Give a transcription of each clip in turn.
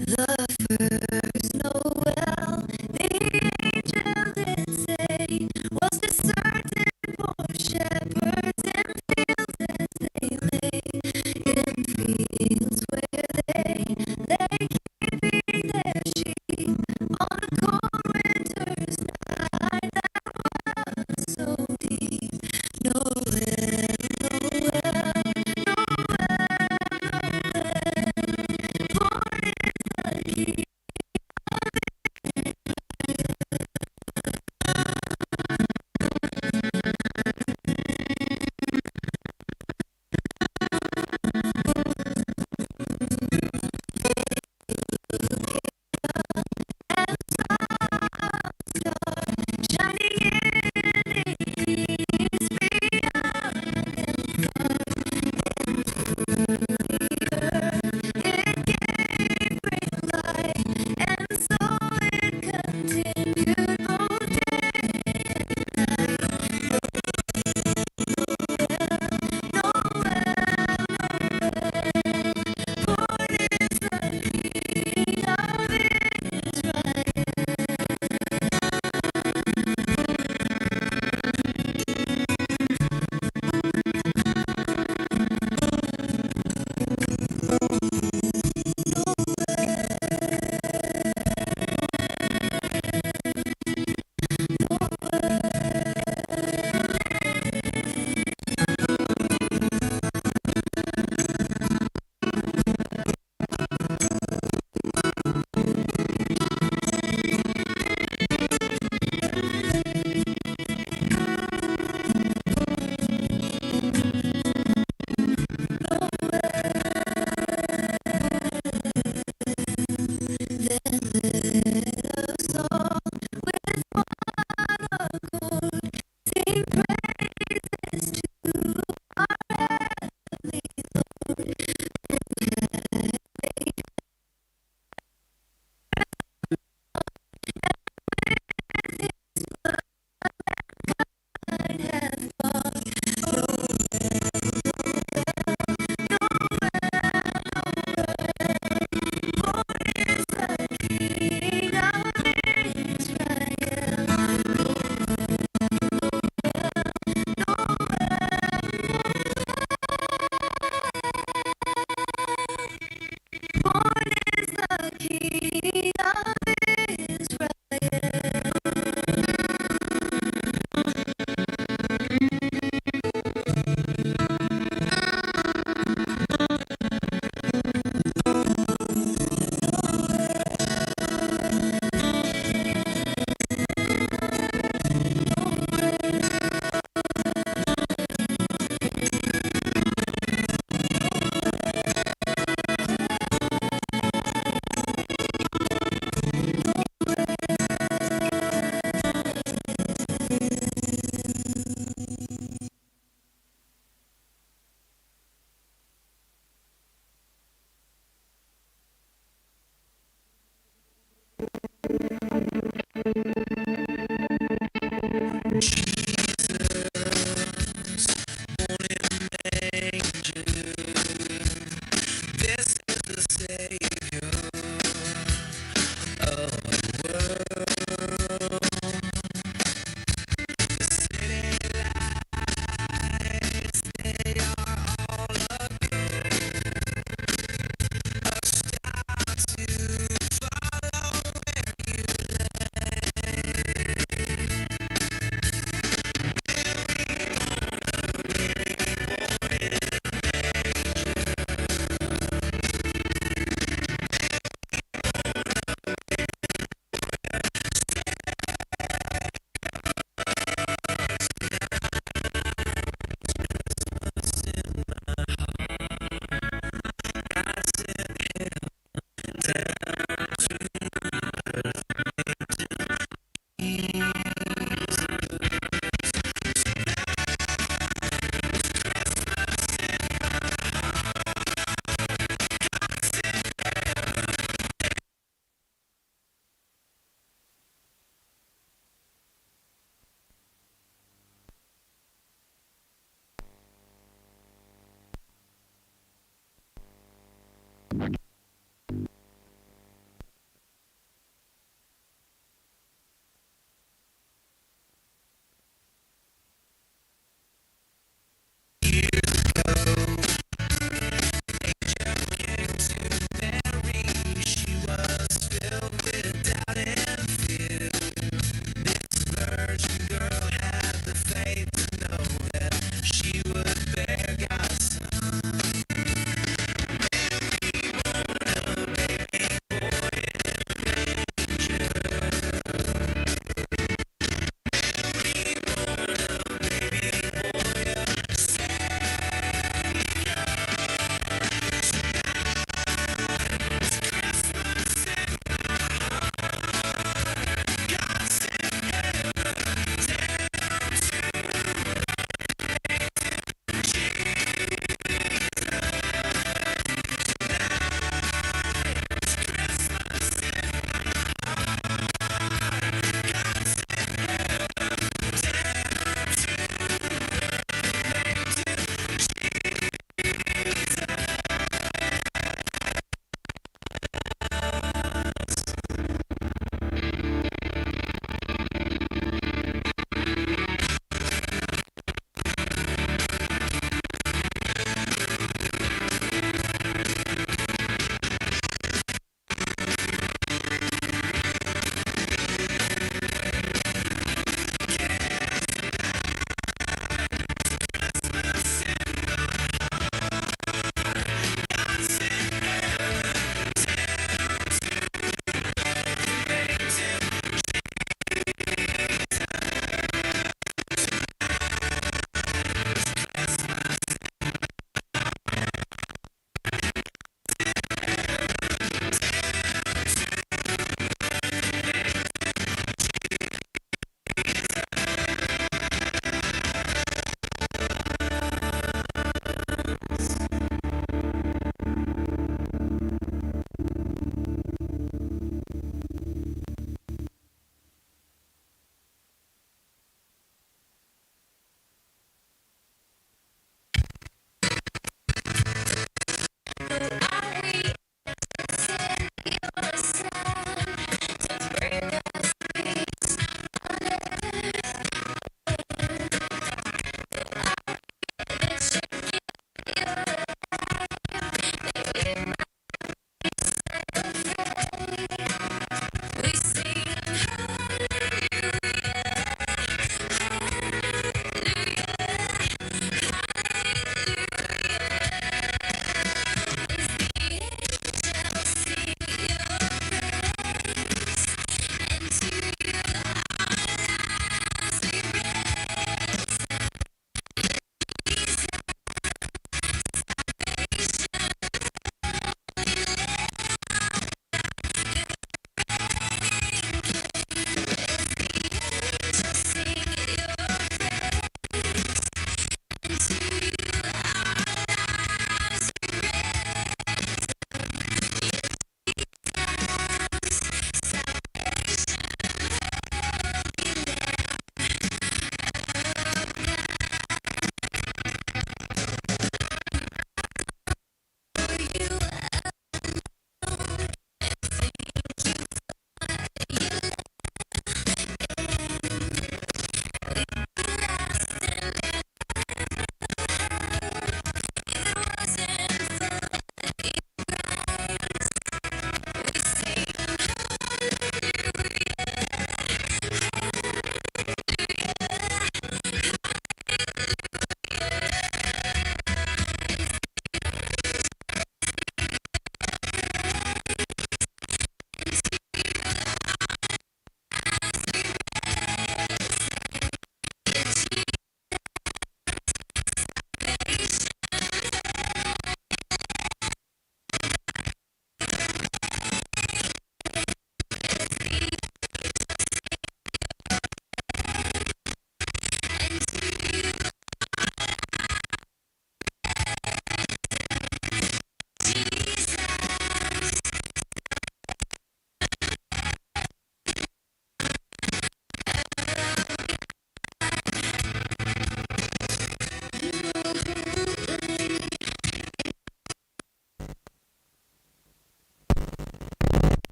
The first Noel, the angel did say, was the certain poor shepherd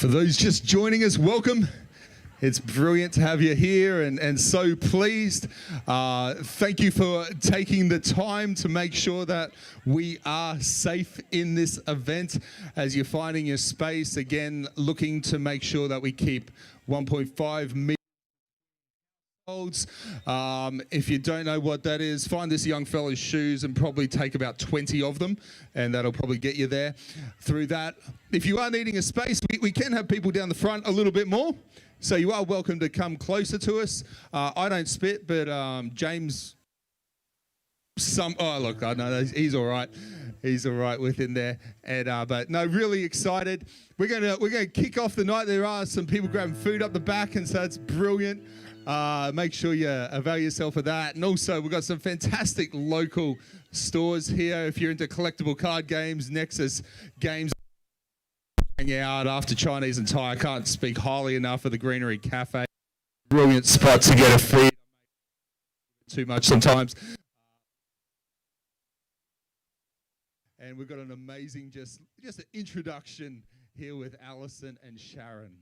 For those just joining us, welcome. It's brilliant to have you here and so pleased. Thank you for taking the time to make sure that we are safe in this event as you're finding your space. Again, looking to make sure that we keep 1.5 million. If you don't know what that is, find this young fella's shoes and probably take about 20 of them, and that'll probably get you there through that. If you are needing a space, we can have people down the front a little bit more, so you are welcome to come closer to us. I don't spit, but James, look, I know he's all right. He's all right within there, and but no, really excited. We're gonna kick off the night. There are some people grabbing food up the back, and so that's brilliant. Make sure you avail yourself of that. And also, we've got some fantastic local stores here. If you're into collectible card games, Nexus Games, hang out after Chinese and Thai. I can't speak highly enough of the Greenery Cafe. Brilliant spot to get a feed. Too much sometimes. And we've got an amazing, just an introduction here with Alison and Sharon.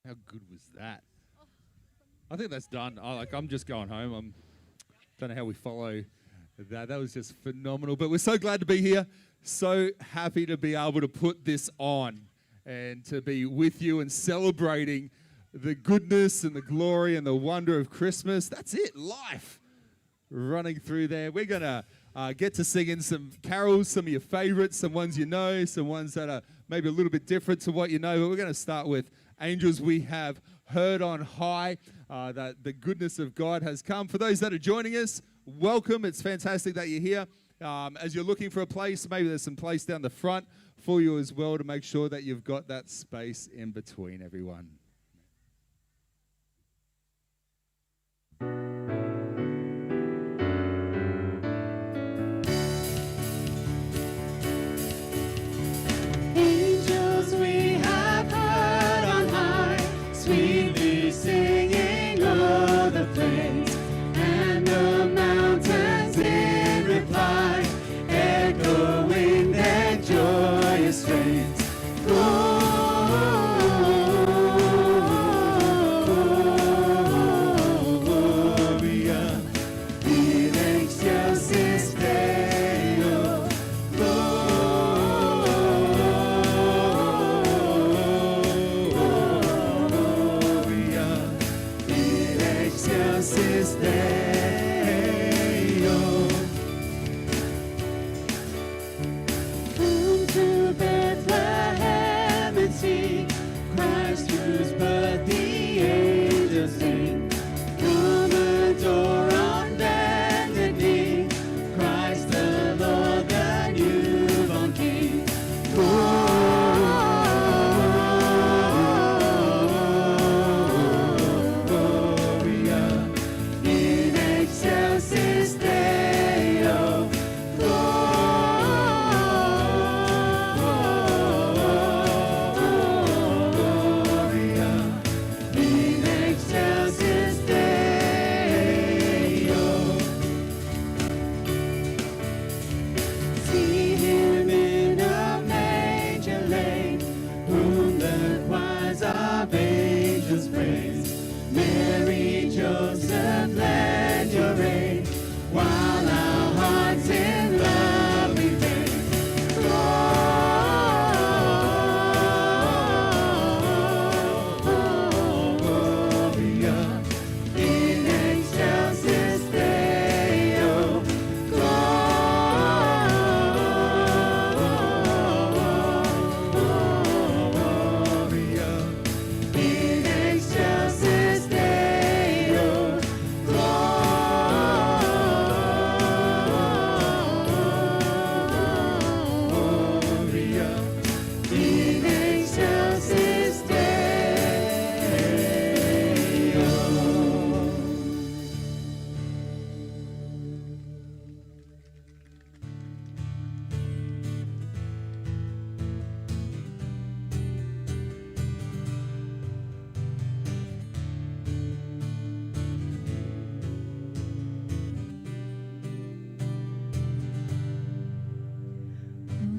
How good was that? I think that's done. I'm just going home. Don't know how we follow that. That was just phenomenal. But we're so glad to be here. So happy to be able to put this on and to be with you and celebrating the goodness and the glory and the wonder of Christmas. That's it, life running through there. We're going to get to sing in some carols, some of your favorites, some ones you know, some ones that are maybe a little bit different to what you know. But we're going to start with Angels We Have Heard on High, that the goodness of God has come. For those that are joining us, welcome. It's fantastic that you're here. As you're looking for a place, maybe there's some place down the front for you as well to make sure that you've got that space in between everyone. Angels we have heard on high, sweetly singing o'er the plains, and the mountains in reply, echoing their joyous strains. Gloria in excelsis Deo. Gloria in excelsis Deo. Come to Bethlehem and see Christ whose birth the angels sing. Come adore on bended knee Christ the Lord, the newborn King. Gloria in excelsis Deo. Gloria in excelsis Deo. See him in a manger laid, whom the choirs of angels praise. Mary, Joseph, lend your aid, while our hearts in love we raise. Gloria in excelsis Deo. Gloria in excelsis Deo. Gloria in excelsis Deo.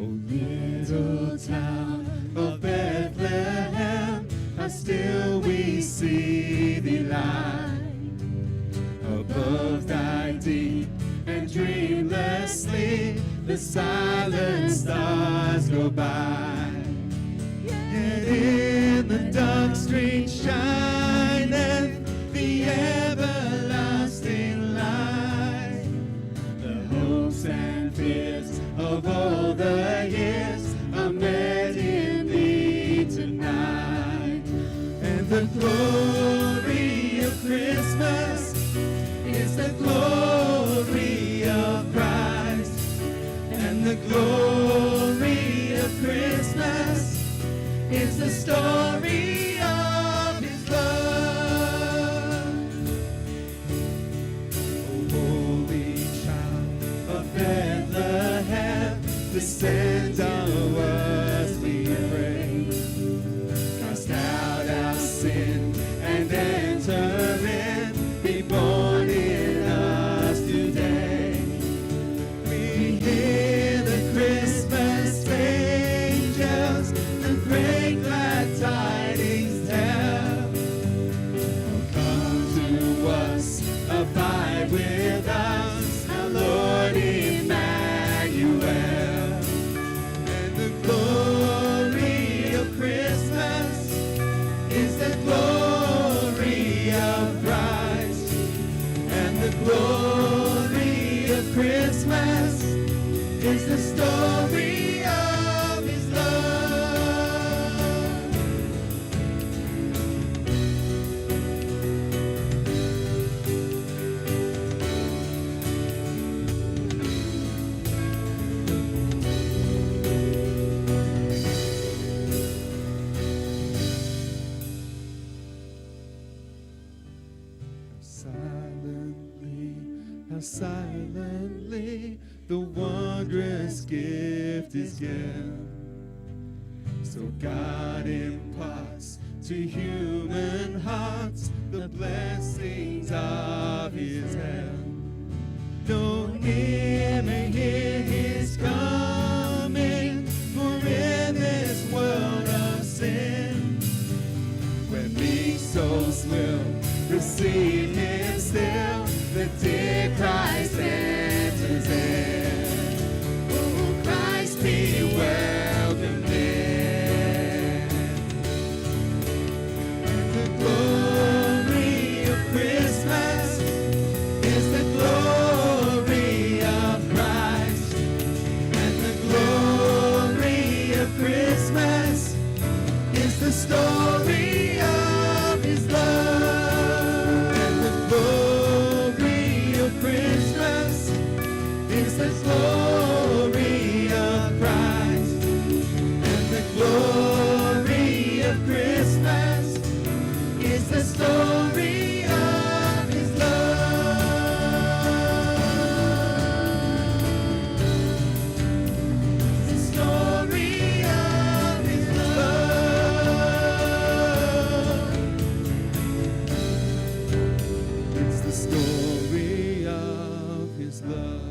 O little town of Bethlehem, how still we see thee lie above thy deep and dreamless sleep. The silent stars go by, yet in the dark street shineth the everlasting light. The hopes and fears of all the years are met in thee tonight. And the glory of Christmas is the glory of Christ. And the glory of Christmas is the story of his love. O holy child of Bethlehem, descend on us, we pray. Cast out our sin and enter in, be born in us today. We hear the Christmas angels and great glad tidings tell. silently, the wondrous gift is given. So God imparts to human hearts the blessings of his hand. No ear may hear his coming, for in this world of sin, where meek souls will receive him still, the dear Christ enters in. Oh, Christ be welcomed in. The glory of Christmas is the glory of Christ, and the glory of Christmas is the story of his love. And the glory of Christmas is the glory of Christ, and the glory of Christmas is the story of his love. The story of his love. It's the story of his love.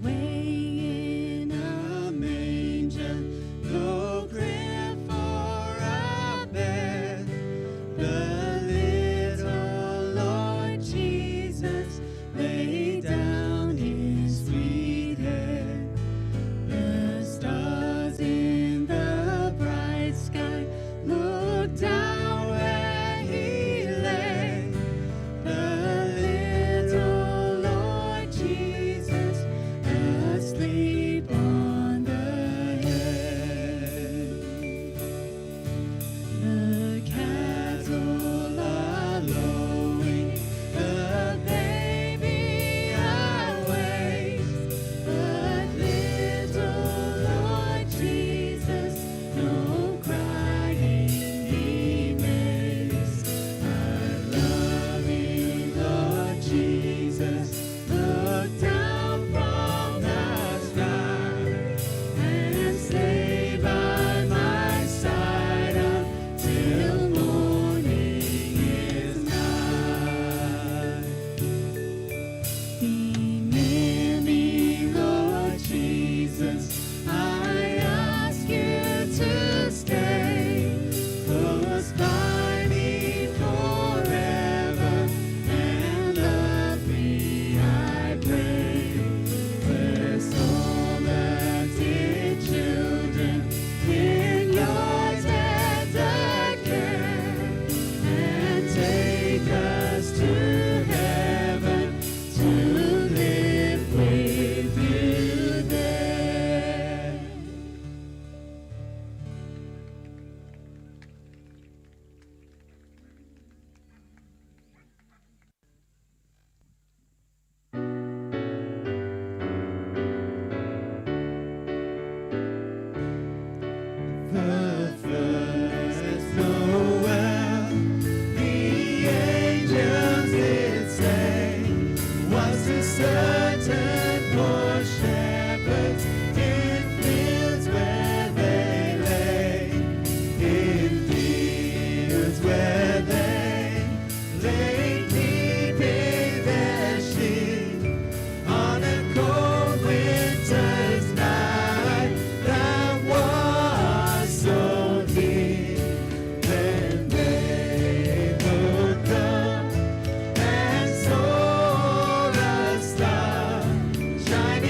Away in a manger, no crib for a bed, the little Lord Jesus laid down his sweet head. The stars in the bright sky looked down where he lay. The little Lord Jesus asleep on the hay. The cattle are lowing, the baby awakes, but little Lord Jesus no crying he makes. Our loving Lord Jesus, look down from the sky and stay by my side until morning is nigh. Be near me, Lord Jesus, I ask you to stay close by me forever and love me, I pray. Bless all the dear children in your tender care, and take us to heaven to live with you there. The first Noel, the angels did say, was a certain poor shepherds in fields where they lay, in fields where they lay keeping their sheep on a cold winter's night that was so deep. Then they looked up and saw a star shining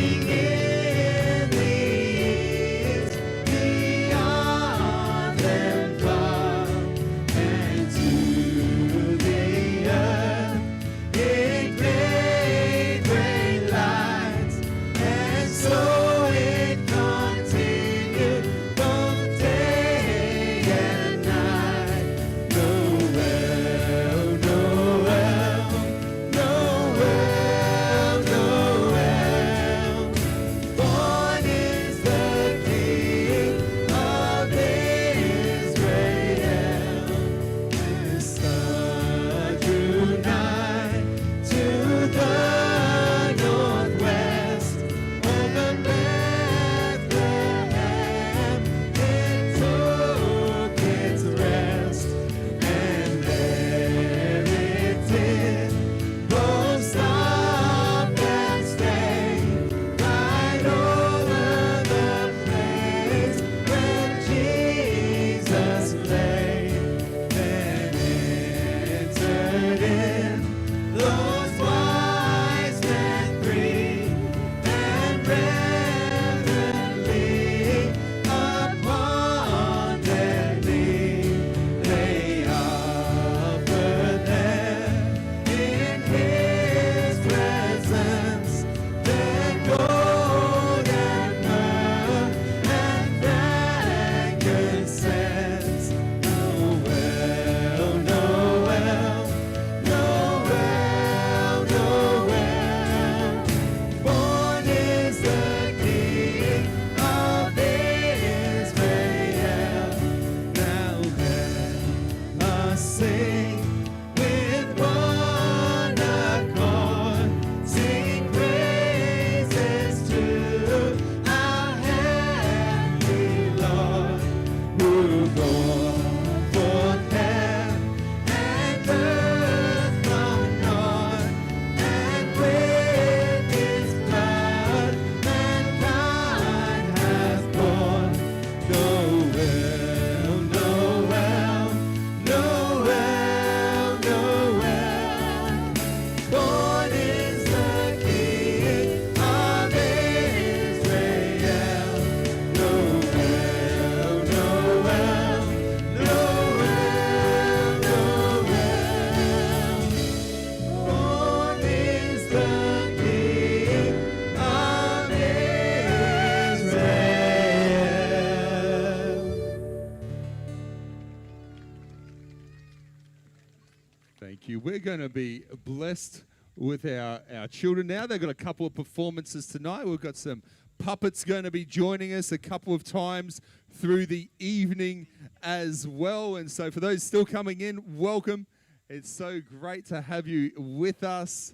we're going to be blessed with our children now. They've got a couple of performances tonight. We've got some puppets going to be joining us a couple of times through the evening as well. And so for those still coming in, welcome. It's so great to have you with us.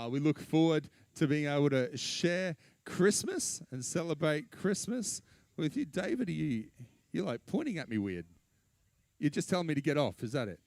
We look forward to being able to share Christmas and celebrate Christmas with you. David, you're like pointing at me weird. You're just telling me to get off. Is that it?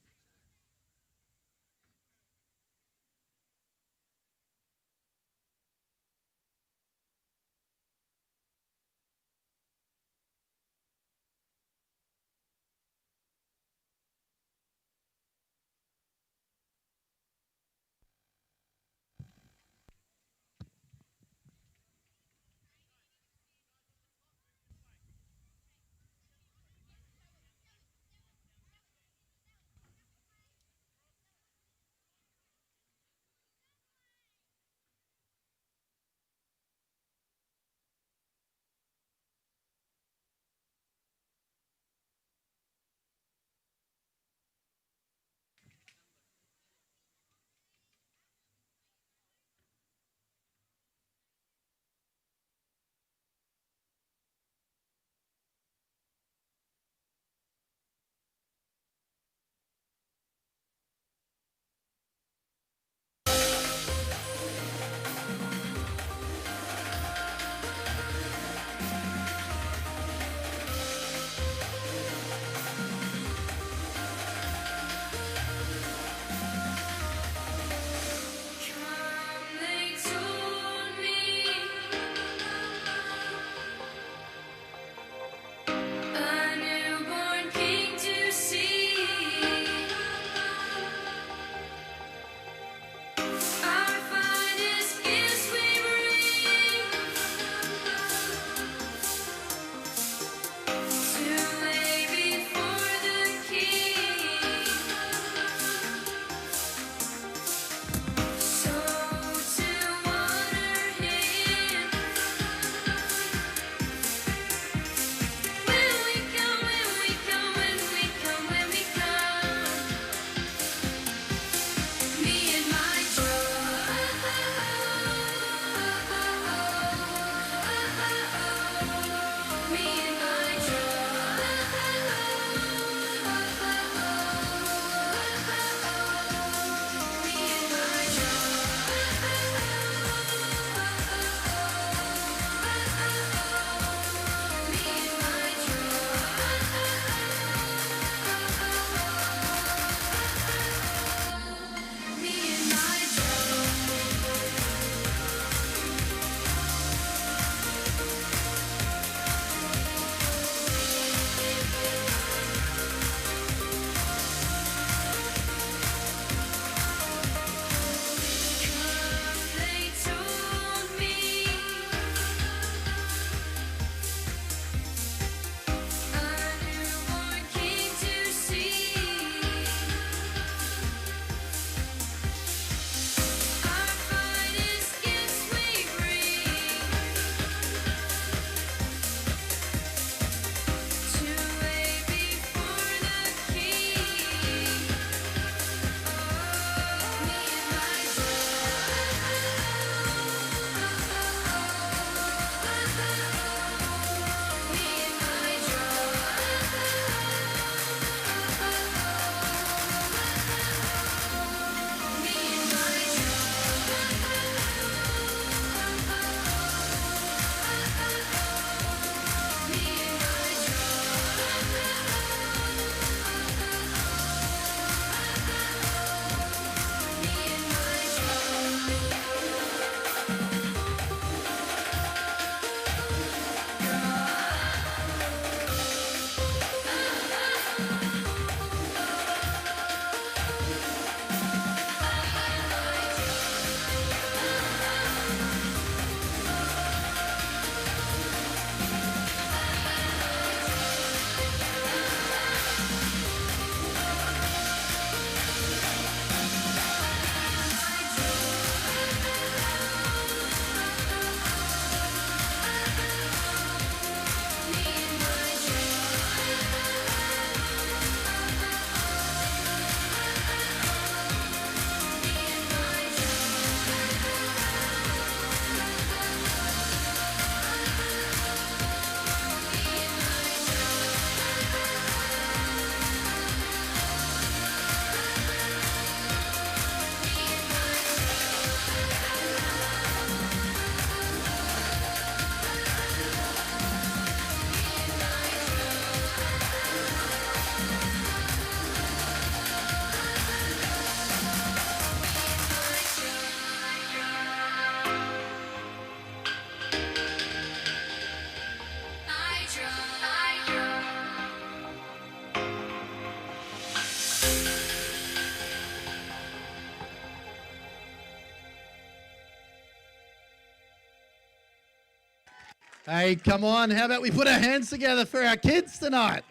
Hey, come on. How about we put our hands together for our kids tonight?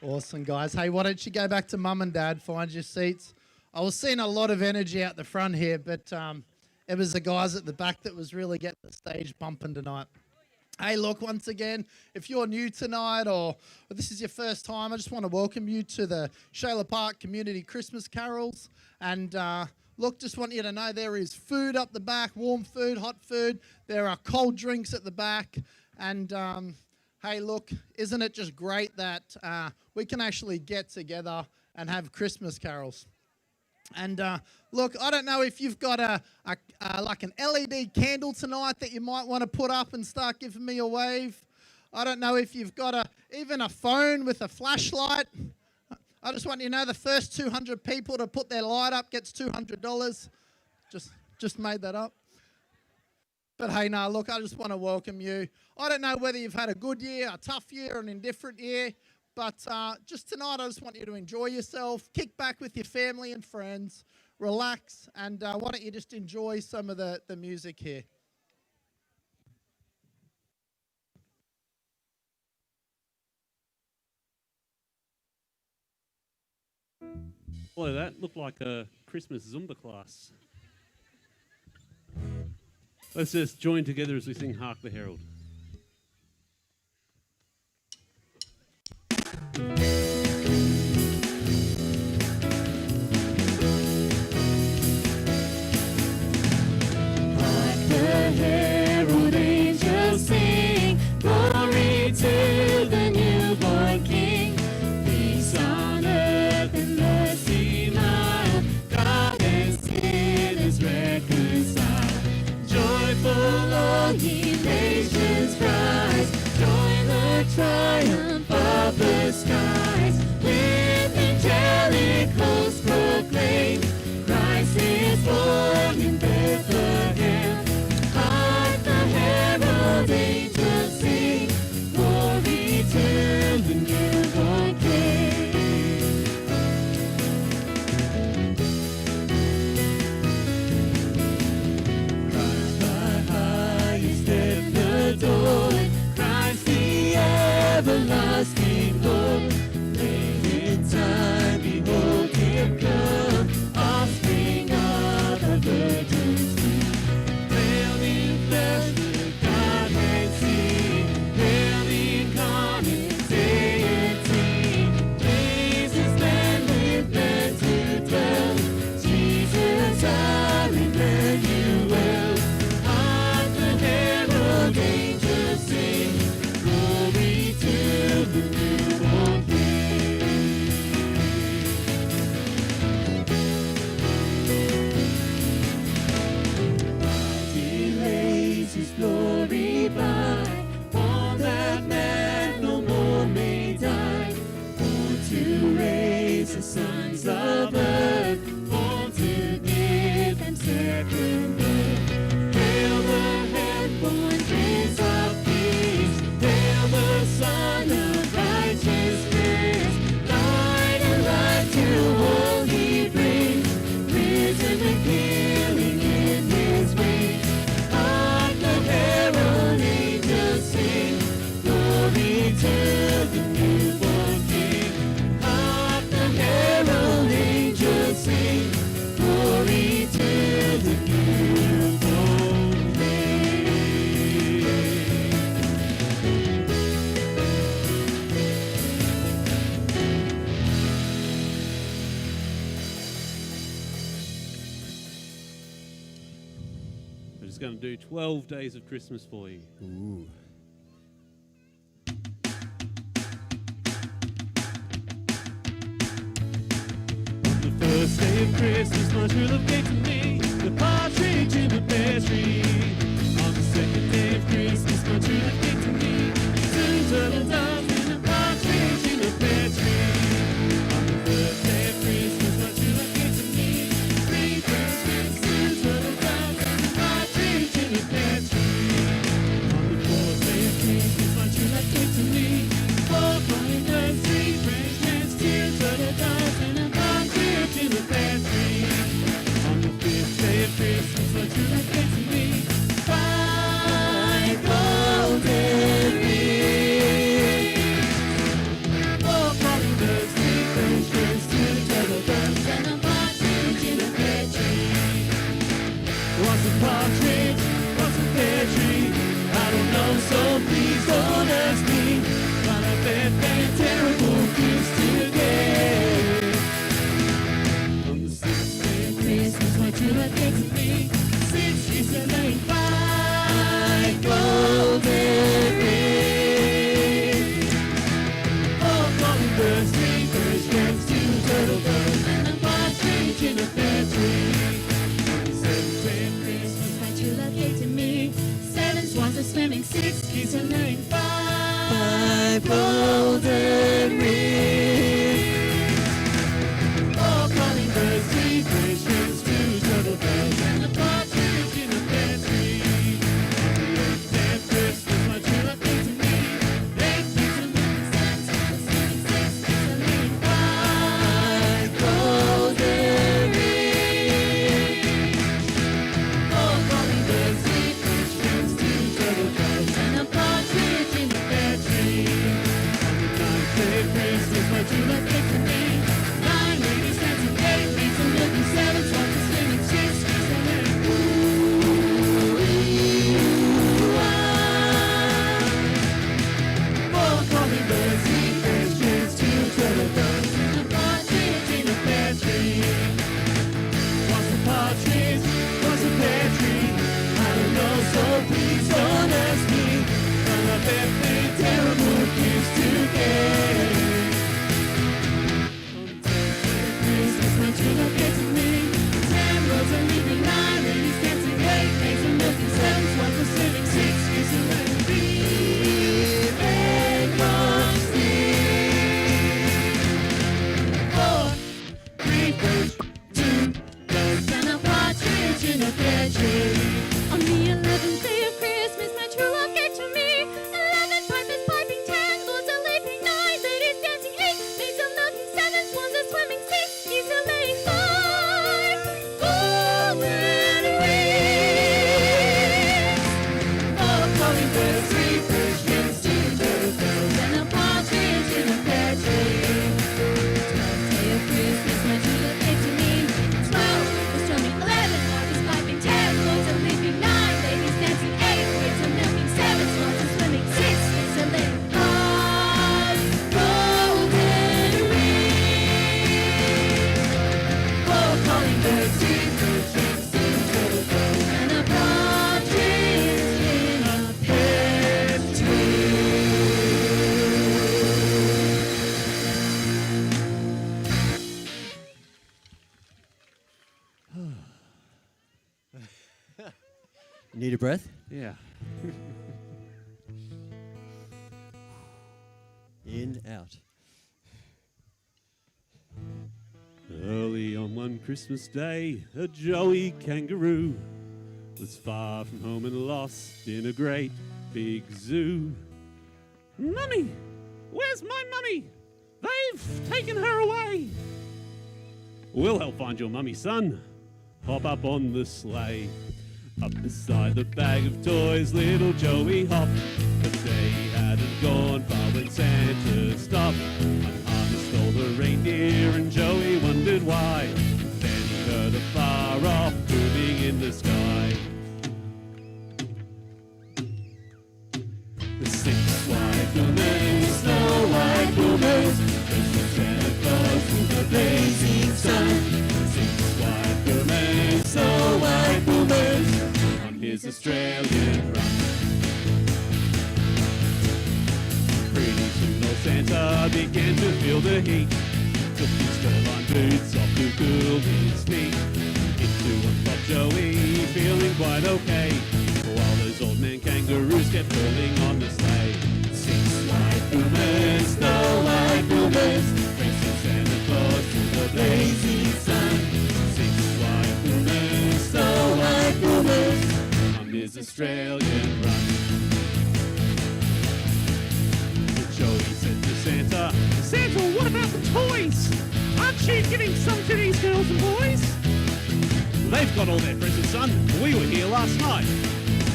Awesome, guys. Hey, why don't you go back to mum and dad, find your seats. I was seeing a lot of energy out the front here, but it was the guys at the back that was really getting the stage bumping tonight. Hey, look, once again, if you're new tonight or this is your first time, I just want to welcome you to the Shayla Park Community Christmas Carols. And look, just want you to know there is food up the back, warm food, hot food. There are cold drinks at the back. And hey, look, isn't it just great that we can actually get together and have Christmas carols? And look, I don't know if you've got like an LED candle tonight that you might want to put up and start giving me a wave. I don't know if you've got even a phone with a flashlight. I just want you to know the first 200 people to put their light up gets $200. Just made that up. But hey, no, look, I just want to welcome you. I don't know whether you've had a good year, a tough year, an indifferent year. But just tonight, I just want you to enjoy yourself, kick back with your family and friends, relax, and why don't you just enjoy some of the music here. Boy, that looked like a Christmas Zumba class. Let's just join together as we sing Hark the Herald. The herald angels sing, glory to the newborn King. Peace on earth and mercy mild, God and sinners reconciled. Joyful all ye nations rise, join the triumph of the skies. With angelic hosts proclaim, Christ is born in Bethlehem. Angels sing, glory to the newborn King. Christ the highest and adored, Christ the everlasting Lord. Late in time, behold him come, offspring of the virgin's womb. Veiled in flesh, glory by, for that man no more may die, born to raise the sons of earth, born to give them second birth. Hail the head-born Prince of Peace, hail the Son of righteous grace, light and light to all he brings, risen and healing in his wings. Herald angels sing, glory to the newborn King. Hark the herald angels sing, glory to the newborn King. We're just going to do 12 days of Christmas for you. Ooh. The first day of Christmas, my true love gave to me the partridge in the pear tree. On the second day of Christmas, my true love gave to me two turtle doves and a partridge in the pear tree. On the third day of Christmas, my true love gave to me three Christmas, two turtle doves and a partridge in the pear tree. On the fourth day of Christmas, my true love gave to me four fine doves, three French hens, two turtle doves and a partridge in the pear tree. On the fifth partridge? What's a pear tree? I don't know, so please don't ask me. But I bet they're terrible gifts to get. On the sixth day of Christmas, my true love gave to me 6 geese and 5 golden rings. 4 calling birds, 3 birds, hens, 2 turtle doves, and a partridge in a pear tree. On the seventh day of Christmas, my true love gave to me 7 swans are swimming, 6 geese are laying, 5 golden rings. 4 calling birds, 3 fish hens, 2 turtle doves, and a partridge in a pear tree. On the eighth day of Christmas, my true love gave to me 8 geese are laying, 7 swans are swimming, 6 geese are laying, 5 golden rings. 4 calling birds, 3 fish hens, 2 turtle doves, and a partridge in a pear tree. On the ninth day of Christmas, my true love gave to me 9 ladies dancing, 8 maids a milking, 7 swans a swimming, 6 geese a laying. Ooh, 4 calling birds, 3 fish hens, 2 turtle doves, and a partridge in a pear tree. What's a partridge? What's a pear tree? I don't know, so please don't ask me. But I bet they're terrible gifts to get. On the 10th day of Christmas, my true love gave to me 10 rows of leaping, 9 ladies dancing, 8 maids a milking, 7 swans a swimming, 6 geese a laying, 3 acorns deep. 4 3 birds, 2 doves, and a partridge in a pear tree. On the 11th day of Christmas, my true love gave to me 11 pipers piping, 10 lords a leaping, 9 ladies dancing, 8 maids a milking, 7 swans a swimming, 6 geese a laying, 5 golden rings. 4 calling birds, 3 fish hens, 2 turtle doves, And a partridge in a pear tree. 12th day of Christmas, my true love gave to me 12 was strumming, 11 pipers piping, 10 lords a leaping, 9 ladies dancing, 8 maids a milking, 7 swans a swimming, 6 geese a laying, 5 golden rings. 4 calling birds, 3 fish hens, 2 turtle doves, And a partridge in a pear Need a breath? Yeah. In, out. Early on one Christmas day, a Joey kangaroo was far from home and lost in a great big zoo. Mummy! Where's my mummy? They've taken her away. We'll help find your mummy, son. Hop up on the sleigh. Up beside the bag of toys, little Joey hopped. But they hadn't gone far when Santa stopped. Unharnessed all the reindeer and Joey wondered why. Then he heard a far-off booming in the sky. The 6 white boomers, Snow White boomers, racing Santa Claus through the blazing sun. 6 white boomers, Snow White boomers, on his Australian run. Pretty soon old Santa began to feel the heat. Took his fur-lined boots off to cool his feet. Into one popped Joey, feeling quite okay, while those old man kangaroos kept pulling on the sleigh. 6 white boomers, Snow White boomers, racing Santa Claus through the blazing sun. 6 white boomers, Snow White boomers, on his Australian run. But Joey said to Santa, Santa, what about the toys? Aren't you giving some to these girls and boys? They've got all their presents, son. We were here last night.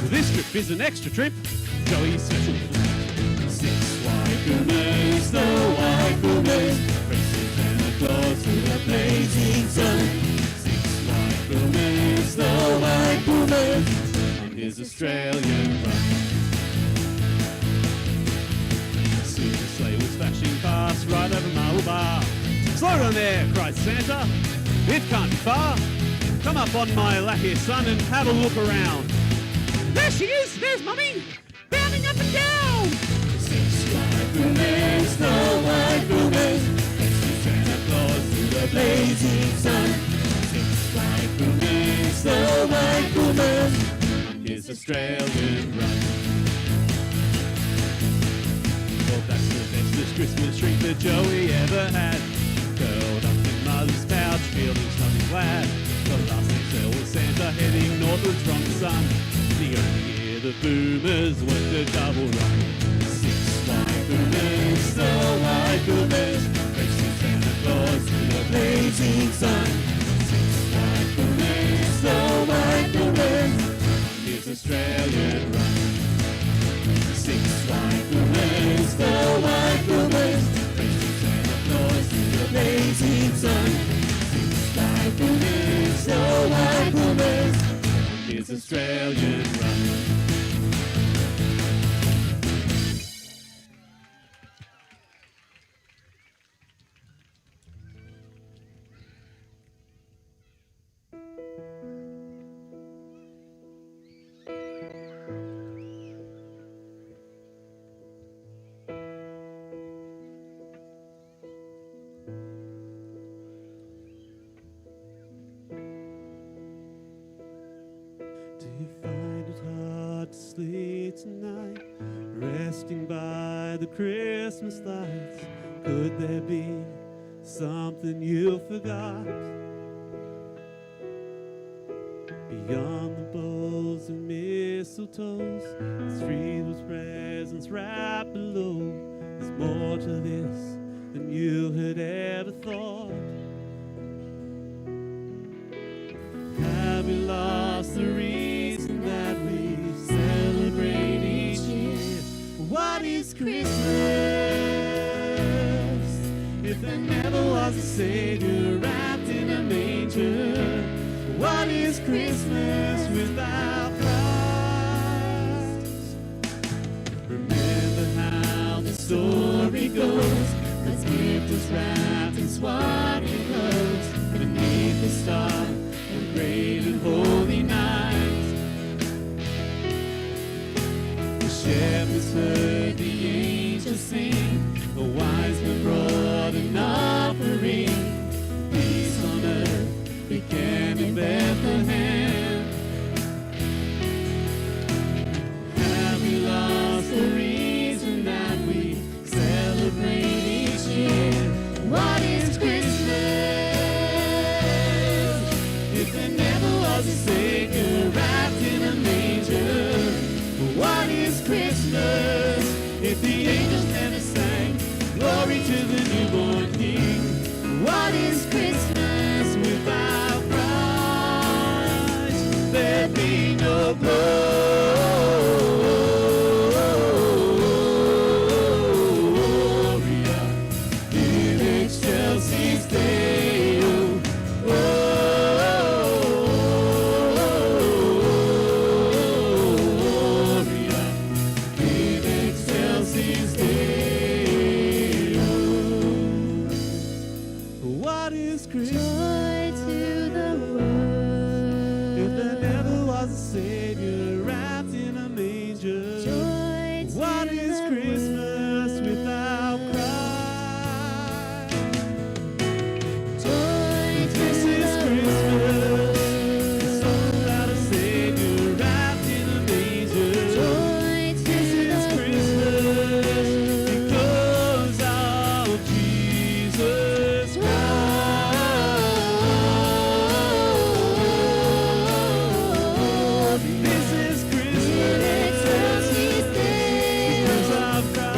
This trip is an extra trip. Joey's special. 6 white boomers, Snow White boomers, racing Santa Claus through the blazing sun. 6 white boomers, the white boomers, on his Australian run. The super sleigh was flashing past right over Marble Bar. Slow down there, cried Santa. It can't be far. Come up on my lap here, son, and have a look around. There she is! There's Mummy! Bounding up and down! Six white boomers, the white boomers, next to Santa Claus through the blazing sun. Six white boomers, the white boomers, on his Australian run. Well, that's the bestest Christmas treat that Joey ever had. Curled up in Mother's pouch, feeling something glad. The last thing fell was Santa heading northwards from the sun. The only year the boomers worked a double run. Six white boomers, the white boomers, racing Santa Claus through the blazing sun. Six white boomers, the white boomers, here's Australian run. Six white boomers, the white boomers, racing Santa Claus through the blazing sun. Six white boomers, the white boomers, here's Australian run. Do you find it hard to sleep tonight, resting by the Christmas lights? Could there be something you forgot? Beyond the bowls and mistletoes, the tree with presents wrapped below. There's more to this than you had ever thought. Have we lost the reason that we celebrate each year? What is Christmas if there never was a Savior wrapped in a manger? What is Christmas without Christ? Remember how the story goes. God's gift was wrapped in swaddling clothes beneath the star. Great and holy night. The shepherds heard the angels sing. The wise men brought an offering. Peace on earth began in Bethlehem. Have we lost the reason that we celebrate each year? What is Christmas? If there never was a Savior wrapped in a manger, what is Christmas? If the angels never sang glory to the newborn King, what is Christmas without Christ? There'd be no Gloria in excelsis Deo. What is Christmas? Joy to the world. If there never was a Savior wrapped in a manger, Joy to what is the Christmas world. without Christ? Joy to This is the Christmas. world. The song about a Savior wrapped in a manger. Joy to This is the Christmas because of Jesus Christ. This is Christmas because of Christ.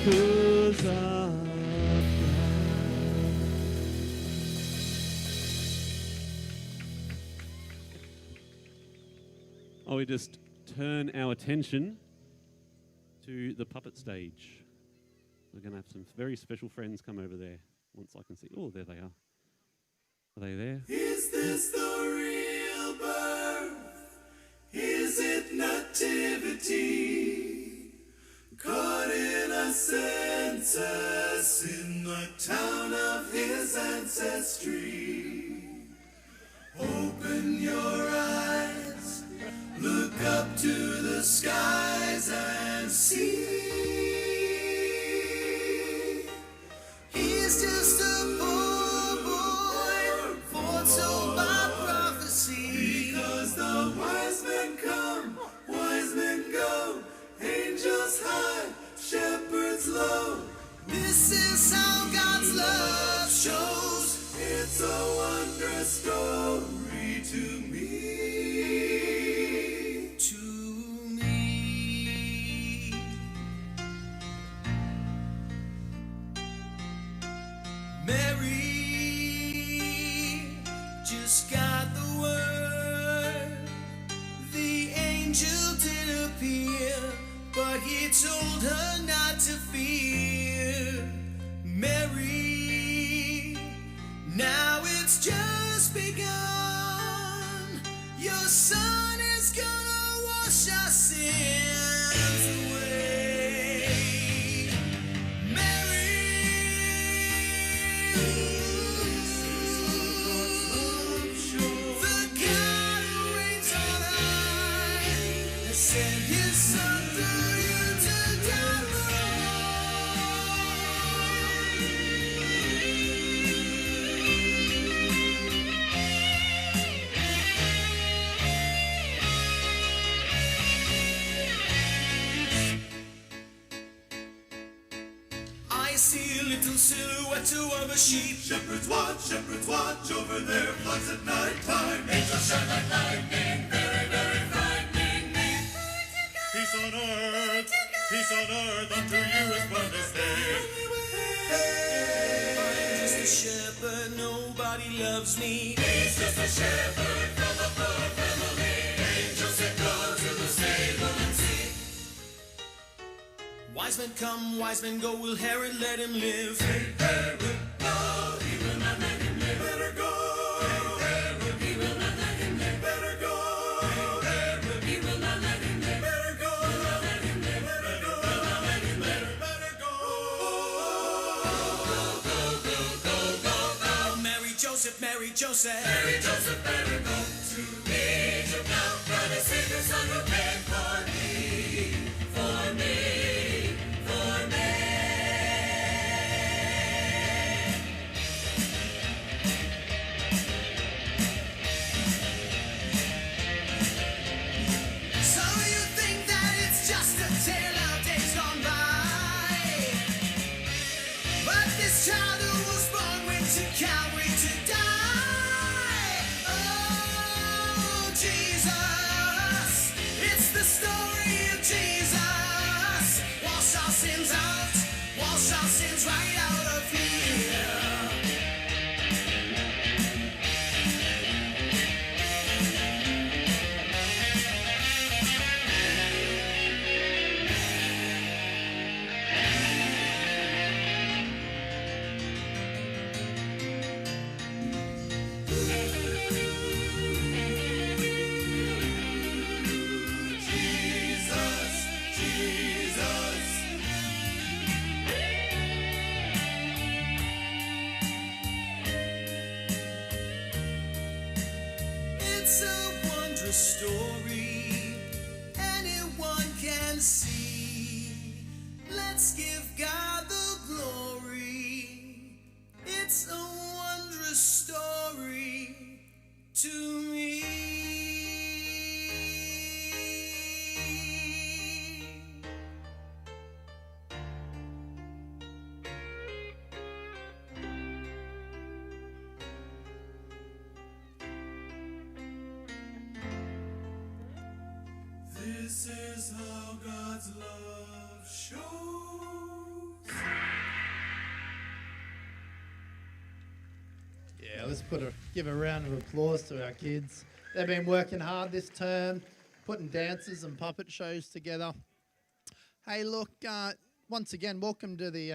Because of Christ. We just turn our attention to the puppet stage. We're going to have some very special friends come over there once I can see. Oh, there they are. Are they there? Is this the real birth? Is it nativity? Caught in a census in the town of his ancestry. Open your eyes, look up to the skies and see. He's just a poor boy, foretold by prophecy. Because the wise men come, wise men go, angels high, shepherds low. This is how God's love shows. It's a wondrous story to me. To me. Mary just got the word. The angel did appear, but he told her not to fear. Mary, now it's just begun. Your son is gonna wash our sins away. Mary, the God who reigns on high has sent his son through you to die for I see a little silhouette of a sheep. Shepherds watch over their flocks at night time. Angels shine like lightning, very, very frightening me. Peace on earth, unto you is born this day. I'm just a shepherd, nobody loves me. He's just a shepherd from a poor family. Angels said go to the stable and see. Wise men come, wise men go, will Herod let him live? Hey, Herod, no, he will not let him live. Better go. Hey, Herod, he will not let him live. Better go. Hey, Herod, he will not let him live. Better go. Will not let him live. Better go. Will not let him live. Better go. Go. Mary Joseph, Mary Joseph. Mary Joseph, better go to Egypt now. Brother, save your son who paid for me. For me. Child who was born went to Calvary to die. Oh, Jesus, it's the story of Jesus. Wash our sins out, wash our sins right out of here. It's a wondrous story anyone can see. Let's give God the glory. It's a wondrous story to me. This is how God's love shows. Yeah, let's give a round of applause to our kids. They've been working hard this term, putting dances and puppet shows together. Hey, look, once again, welcome to the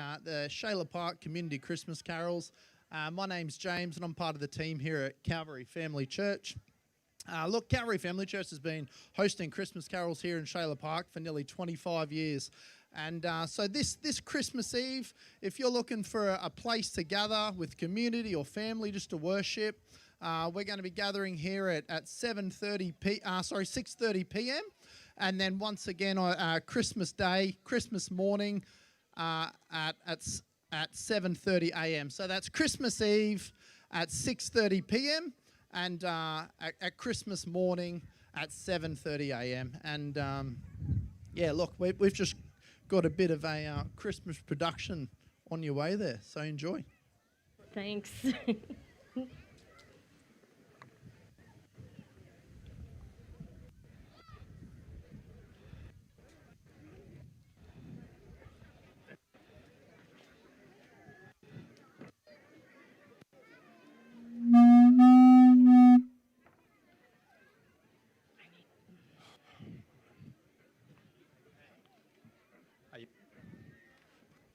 Shayla Park Community Christmas Carols. My name's James, and I'm part of the team here at Calvary Family Church. Look, Calvary Family Church has been hosting Christmas carols here in Shayla Park for nearly 25 years. And so this Christmas Eve, if you're looking for a place to gather with community or family just to worship, we're going to be gathering here at 6:30 p.m. And then once again, Christmas Day, Christmas morning at 7:30 a.m. So that's Christmas Eve at 6:30 p.m. and at Christmas morning at 7:30 a.m. And yeah, look, we've just got a bit of a Christmas production on your way there, so enjoy. Thanks.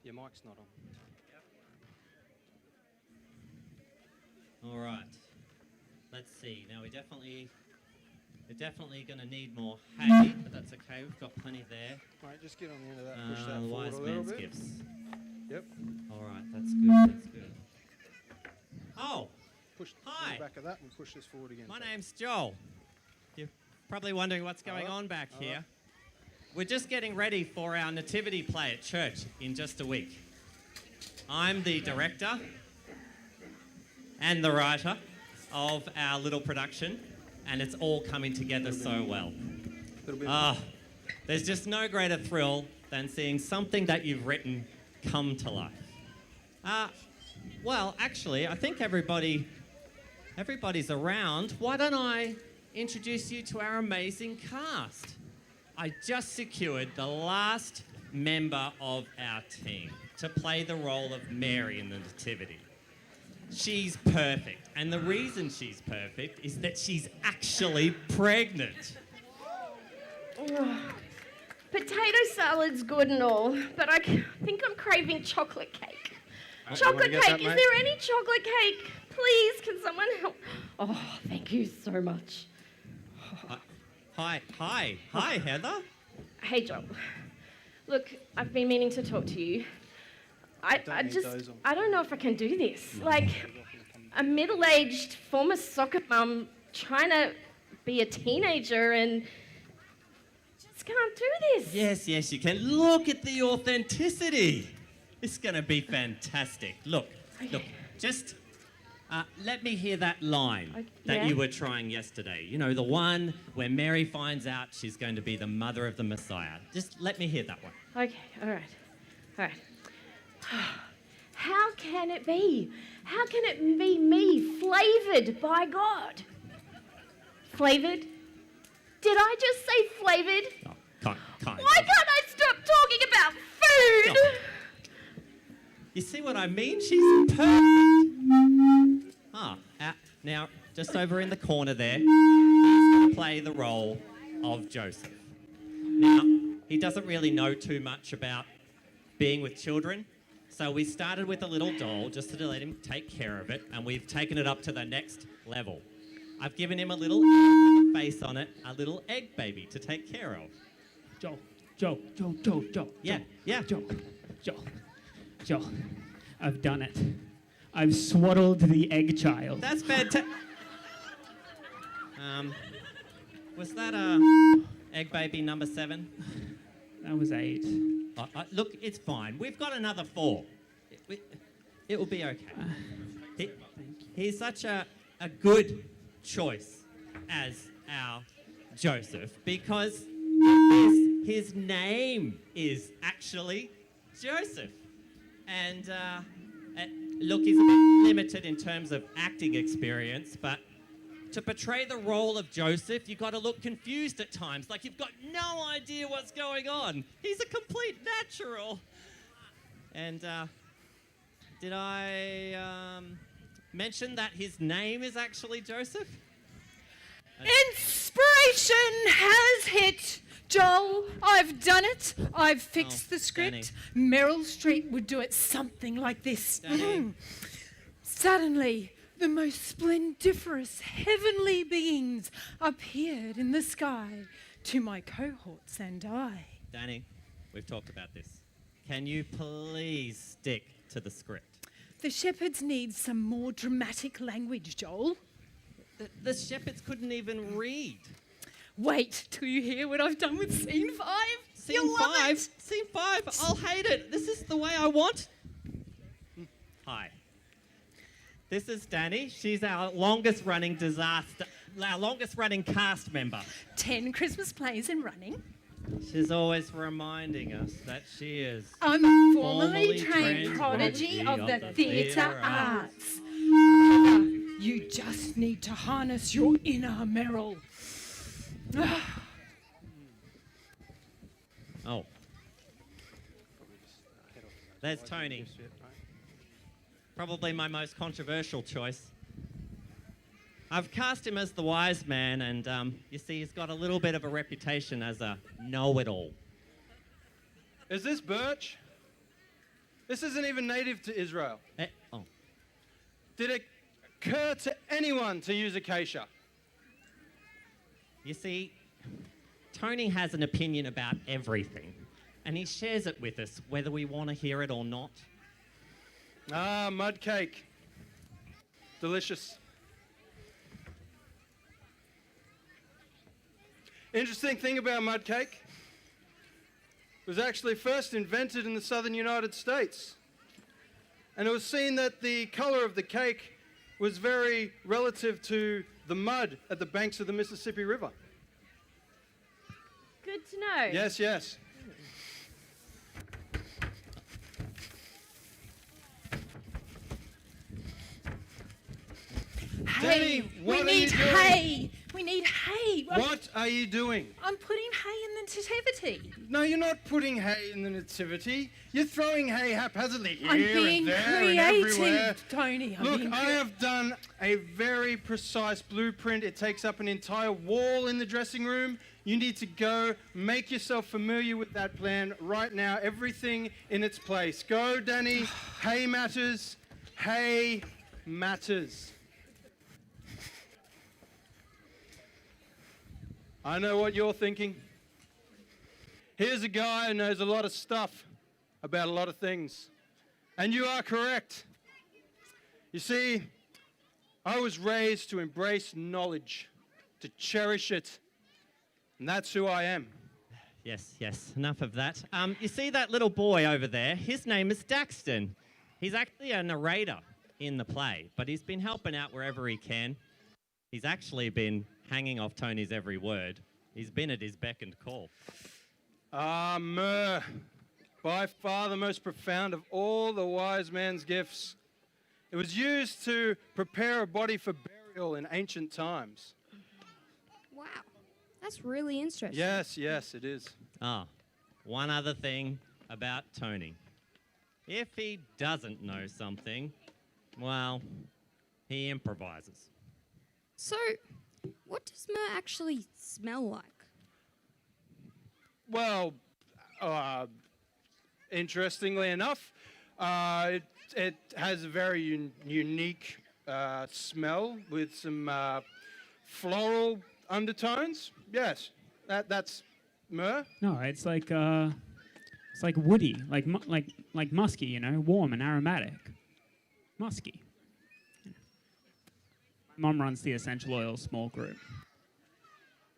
Your mic's not on. All right. Let's see. Now we're definitely going to need more hay, but that's okay. We've got plenty there. Mate, just get on the end of that. Push that forward Wise a little man's bit. gifts. Yep. All right. That's good. That's good. Oh, Push Hi. the back of that and push this forward again. my name's Joel. You're probably wondering what's going on back here. We're just getting ready for our nativity play at church in just a week. I'm the director and the writer of our little production, and it's all coming together so well. Little bit. There's just no greater thrill than seeing something that you've written come to life. Well, actually, I think everybody's around. Why don't I introduce you to our amazing cast? I just secured the last member of our team to play the role of Mary in the Nativity. She's perfect, and the reason she's perfect is that she's actually pregnant. Potato salad's good and all, but I think I'm craving chocolate cake. Chocolate get cake, that, is mate? there any chocolate cake? Please, can someone help? Oh, thank you so much. Hi, Heather. Hey, Joel. Look, I've been meaning to talk to you. I need just, those on. I don't know if I can do this. Like, a middle-aged former soccer mum trying to be a teenager and just can't do this. Yes, you can. Look at the authenticity. It's going to be fantastic. Look, just let me hear that line that yeah. you were trying yesterday. You know, the one where Mary finds out she's going to be the mother of the Messiah. Just let me hear that one. Okay, all right. How can it be? How can it be me, flavored by God? Flavored? Did I just say flavored? Oh, kind. Why can't I stop talking about food? Oh. You see what I mean? She's perfect. Now, just over in the corner there, he's going to play the role of Joseph. Now, he doesn't really know too much about being with children, so we started with a little doll just to let him take care of it, and we've taken it up to the next level. I've given him a little face on it, a little egg baby to take care of. Joel. Yeah. Joel, I've done it. I've swaddled the egg child. That's fantastic. Was that egg baby number 7? That was 8. Look, it's fine. We've got another 4. It will be okay. He's such a good choice as our Joseph because his name is actually Joseph. And look, he's a bit limited in terms of acting experience, but to portray the role of Joseph, you've got to look confused at times, like you've got no idea what's going on. He's a complete natural. And did I mention that his name is actually Joseph? Inspiration has hit. Joel, I've done it. I've fixed the Danny. script. Meryl Streep would do it something like this. Danny. Suddenly, the most splendiferous heavenly beings appeared in the sky to my cohorts and I. Danny, we've talked about this. Can you please stick to the script? The shepherds need some more dramatic language, Joel. The shepherds couldn't even read. Wait till you hear what I've done with scene 5. Scene 5? Scene 5? I'll hate it. This is the way I want. Hi. This is Danny. She's our longest running cast member. 10 Christmas plays and running. She's always reminding us that she is. I'm a formerly Formerly trained trained prodigy of the theatre theatre arts. You just need to harness your inner Meryl. Oh. There's Tony. Probably my most controversial choice. I've cast him as the wise man, and you see, he's got a little bit of a reputation as a know-it-all. Is this birch? This isn't even native to Israel. Oh. Did it occur to anyone to use acacia? You see, Tony has an opinion about everything, and he shares it with us, whether we want to hear it or not. Ah, mud cake. Delicious. Interesting thing about mud cake, it was actually first invented in the southern United States. And it was seen that the color of the cake was very relative to the mud at the banks of the Mississippi River. Good to know. Yes, yes. Hay. Danny, what we are you need doing? hay. We need hay. What are you doing? I'm putting hay in the nativity. No, you're not putting hay in the nativity. You're throwing hay haphazardly here I'm being and there and everywhere. creative, Tony. I'm Look, being I have done a very precise blueprint. It takes up an entire wall in the dressing room. You need to go make yourself familiar with that plan right now. Everything in its place. Go, Danny. Hay matters. Hay matters. I know what you're thinking. Here's a guy who knows a lot of stuff about a lot of things. And you are correct. You see, I was raised to embrace knowledge, to cherish it. And that's who I am. Yes, yes, enough of that. You see that little boy over there? His name is Daxton. He's actually a narrator in the play, but he's been helping out wherever he can. He's actually been hanging off Tony's every word. He's been at his beck and call. Ah, myrrh, by far the most profound of all the wise man's gifts. It was used to prepare a body for burial in ancient times. Wow, that's really interesting. Yes, yes, it is. One other thing about Tony. If he doesn't know something, well, he improvises. So, what does myrrh actually smell like? Well, interestingly enough, it has a very unique smell with some floral undertones. Yes, that's myrrh. No, it's like woody, like musky, you know, warm and aromatic. Musky. Mom runs the essential oil small group.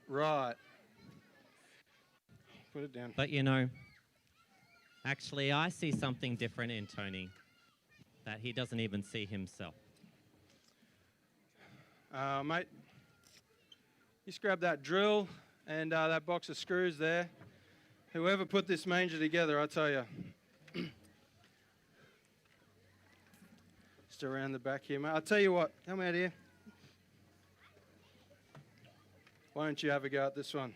Right. Put it down. But you know, actually, I see something different in Tony that he doesn't even see himself. Mate, just grab that drill and that box of screws there. Whoever put this manger together, I tell you. Just around the back here, mate. I'll tell you what, come out here. Why don't you have a go at this one?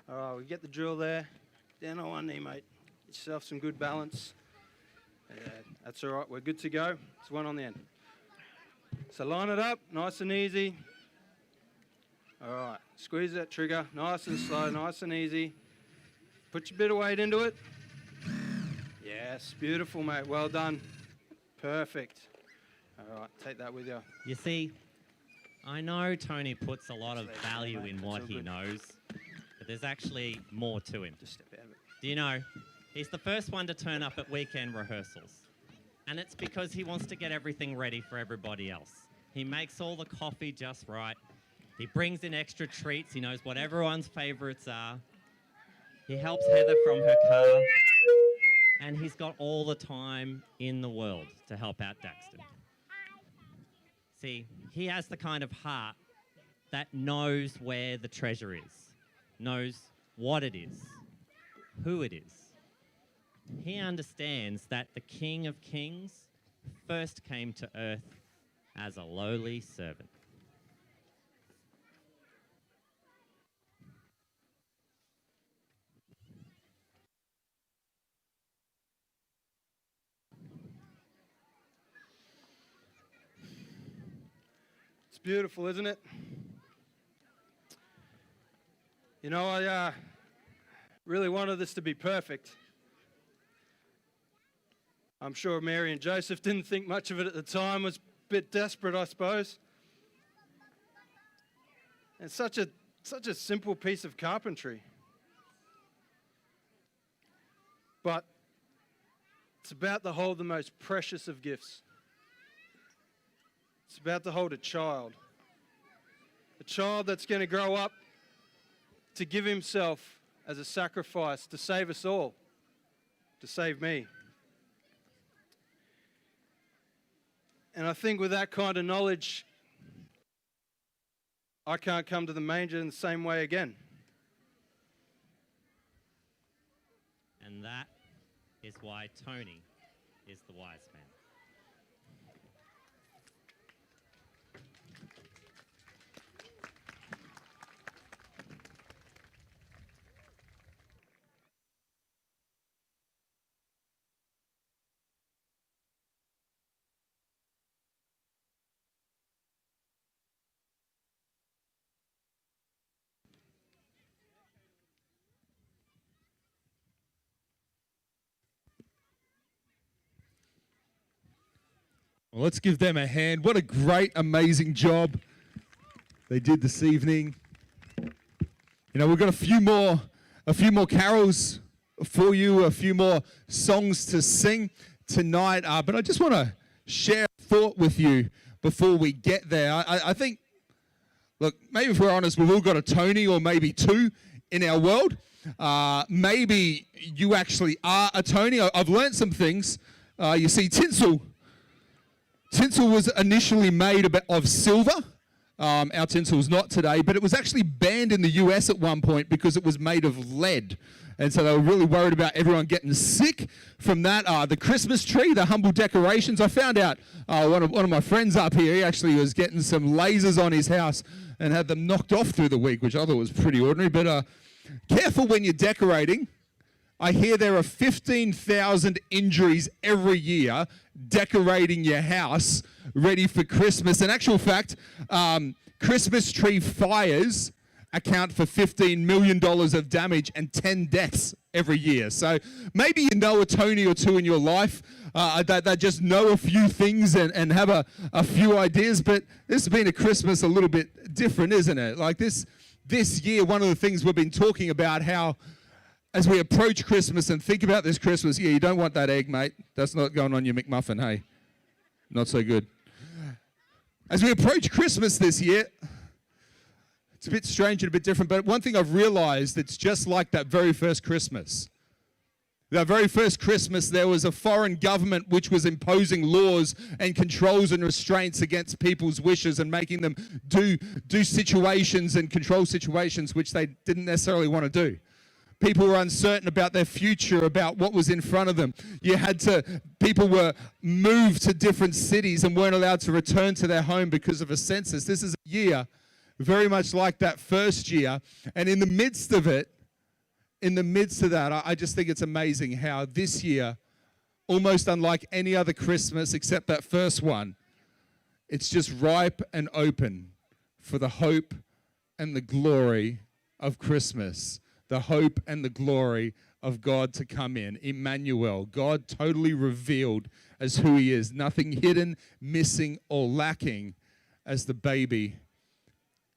All right, we get the drill there. Down on one knee, mate. Get yourself some good balance. Yeah, that's all right. We're good to go. It's one on the end. So line it up, nice and easy. All right, squeeze that trigger, nice and slow, nice and easy. Put your bit of weight into it. Yes, beautiful, mate. Well done. Perfect. All right, take that with you. You see, I know Tony puts a lot of value in what he knows, but there's actually more to him. Just step out of it. Do you know, he's the first one to turn up at weekend rehearsals. And it's because he wants to get everything ready for everybody else. He makes all the coffee just right. He brings in extra treats. He knows what everyone's favorites are. He helps Heather from her car. And he's got all the time in the world to help out Daxton. See, he has the kind of heart that knows where the treasure is, knows what it is, who it is. He understands that the King of Kings first came to earth as a lowly servant. It's beautiful, isn't it? You know, I really wanted this to be perfect. I'm sure Mary and Joseph didn't think much of it at the time. Was a bit desperate, I suppose. It's such a simple piece of carpentry. But it's about to hold the most precious of gifts. It's about to hold a child that's going to grow up to give himself as a sacrifice to save us all, to save me. And I think with that kind of knowledge, I can't come to the manger in the same way again. And that is why Tony is the wise man. Well, let's give them a hand. What a great, amazing job they did this evening. You know, we've got a few more carols for you, a few more songs to sing tonight. But I just want to share a thought with you before we get there. I think, look, maybe if we're honest, we've all got a Tony or maybe two in our world. Maybe you actually are a Tony. I've learned some things. You see, tinsel was initially made of silver. Our tinsel is not today, but it was actually banned in the US at one point because it was made of lead. And so they were really worried about everyone getting sick from that. The Christmas tree, the humble decorations. I found out one of my friends up here, he actually was getting some lasers on his house and had them knocked off through the week, which I thought was pretty ordinary. But careful when you're decorating. I hear there are 15,000 injuries every year decorating your house ready for Christmas. In actual fact, Christmas tree fires account for $15 million of damage and 10 deaths every year. So maybe you know a Tony or two in your life that just know a few things and have a few ideas, but this has been a Christmas a little bit different, isn't it? Like this year, one of the things we've been talking about, how as we approach Christmas and think about this Christmas, you don't want that egg, mate. That's not going on your McMuffin, hey? Not so good. As we approach Christmas this year, it's a bit strange and a bit different, but one thing I've realized, it's just like that very first Christmas. That very first Christmas, there was a foreign government which was imposing laws and controls and restraints against people's wishes and making them do situations and control situations which they didn't necessarily want to do. People were uncertain about their future, about what was in front of them. People were moved to different cities and weren't allowed to return to their home because of a census. This is a year very much like that first year. And in the midst of that, I just think it's amazing how this year, almost unlike any other Christmas except that first one, it's just ripe and open for the hope and the glory of Christmas. the hope and the glory of God to come in. Emmanuel, God totally revealed as who he is, nothing hidden, missing, or lacking as the baby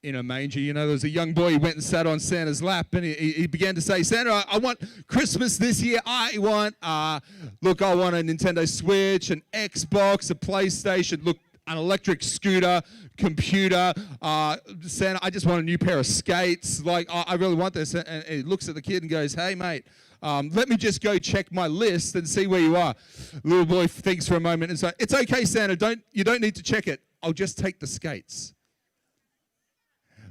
in a manger. You know, there was a young boy, he went and sat on Santa's lap, and he began to say, Santa, I want Christmas this year. I want a Nintendo Switch, an Xbox, a PlayStation, an electric scooter, computer. Santa, I just want a new pair of skates. Like, I really want this. And he looks at the kid and goes, hey, mate, let me just go check my list and see where you are. Little boy thinks for a moment and says, it's okay, Santa, you don't need to check it. I'll just take the skates.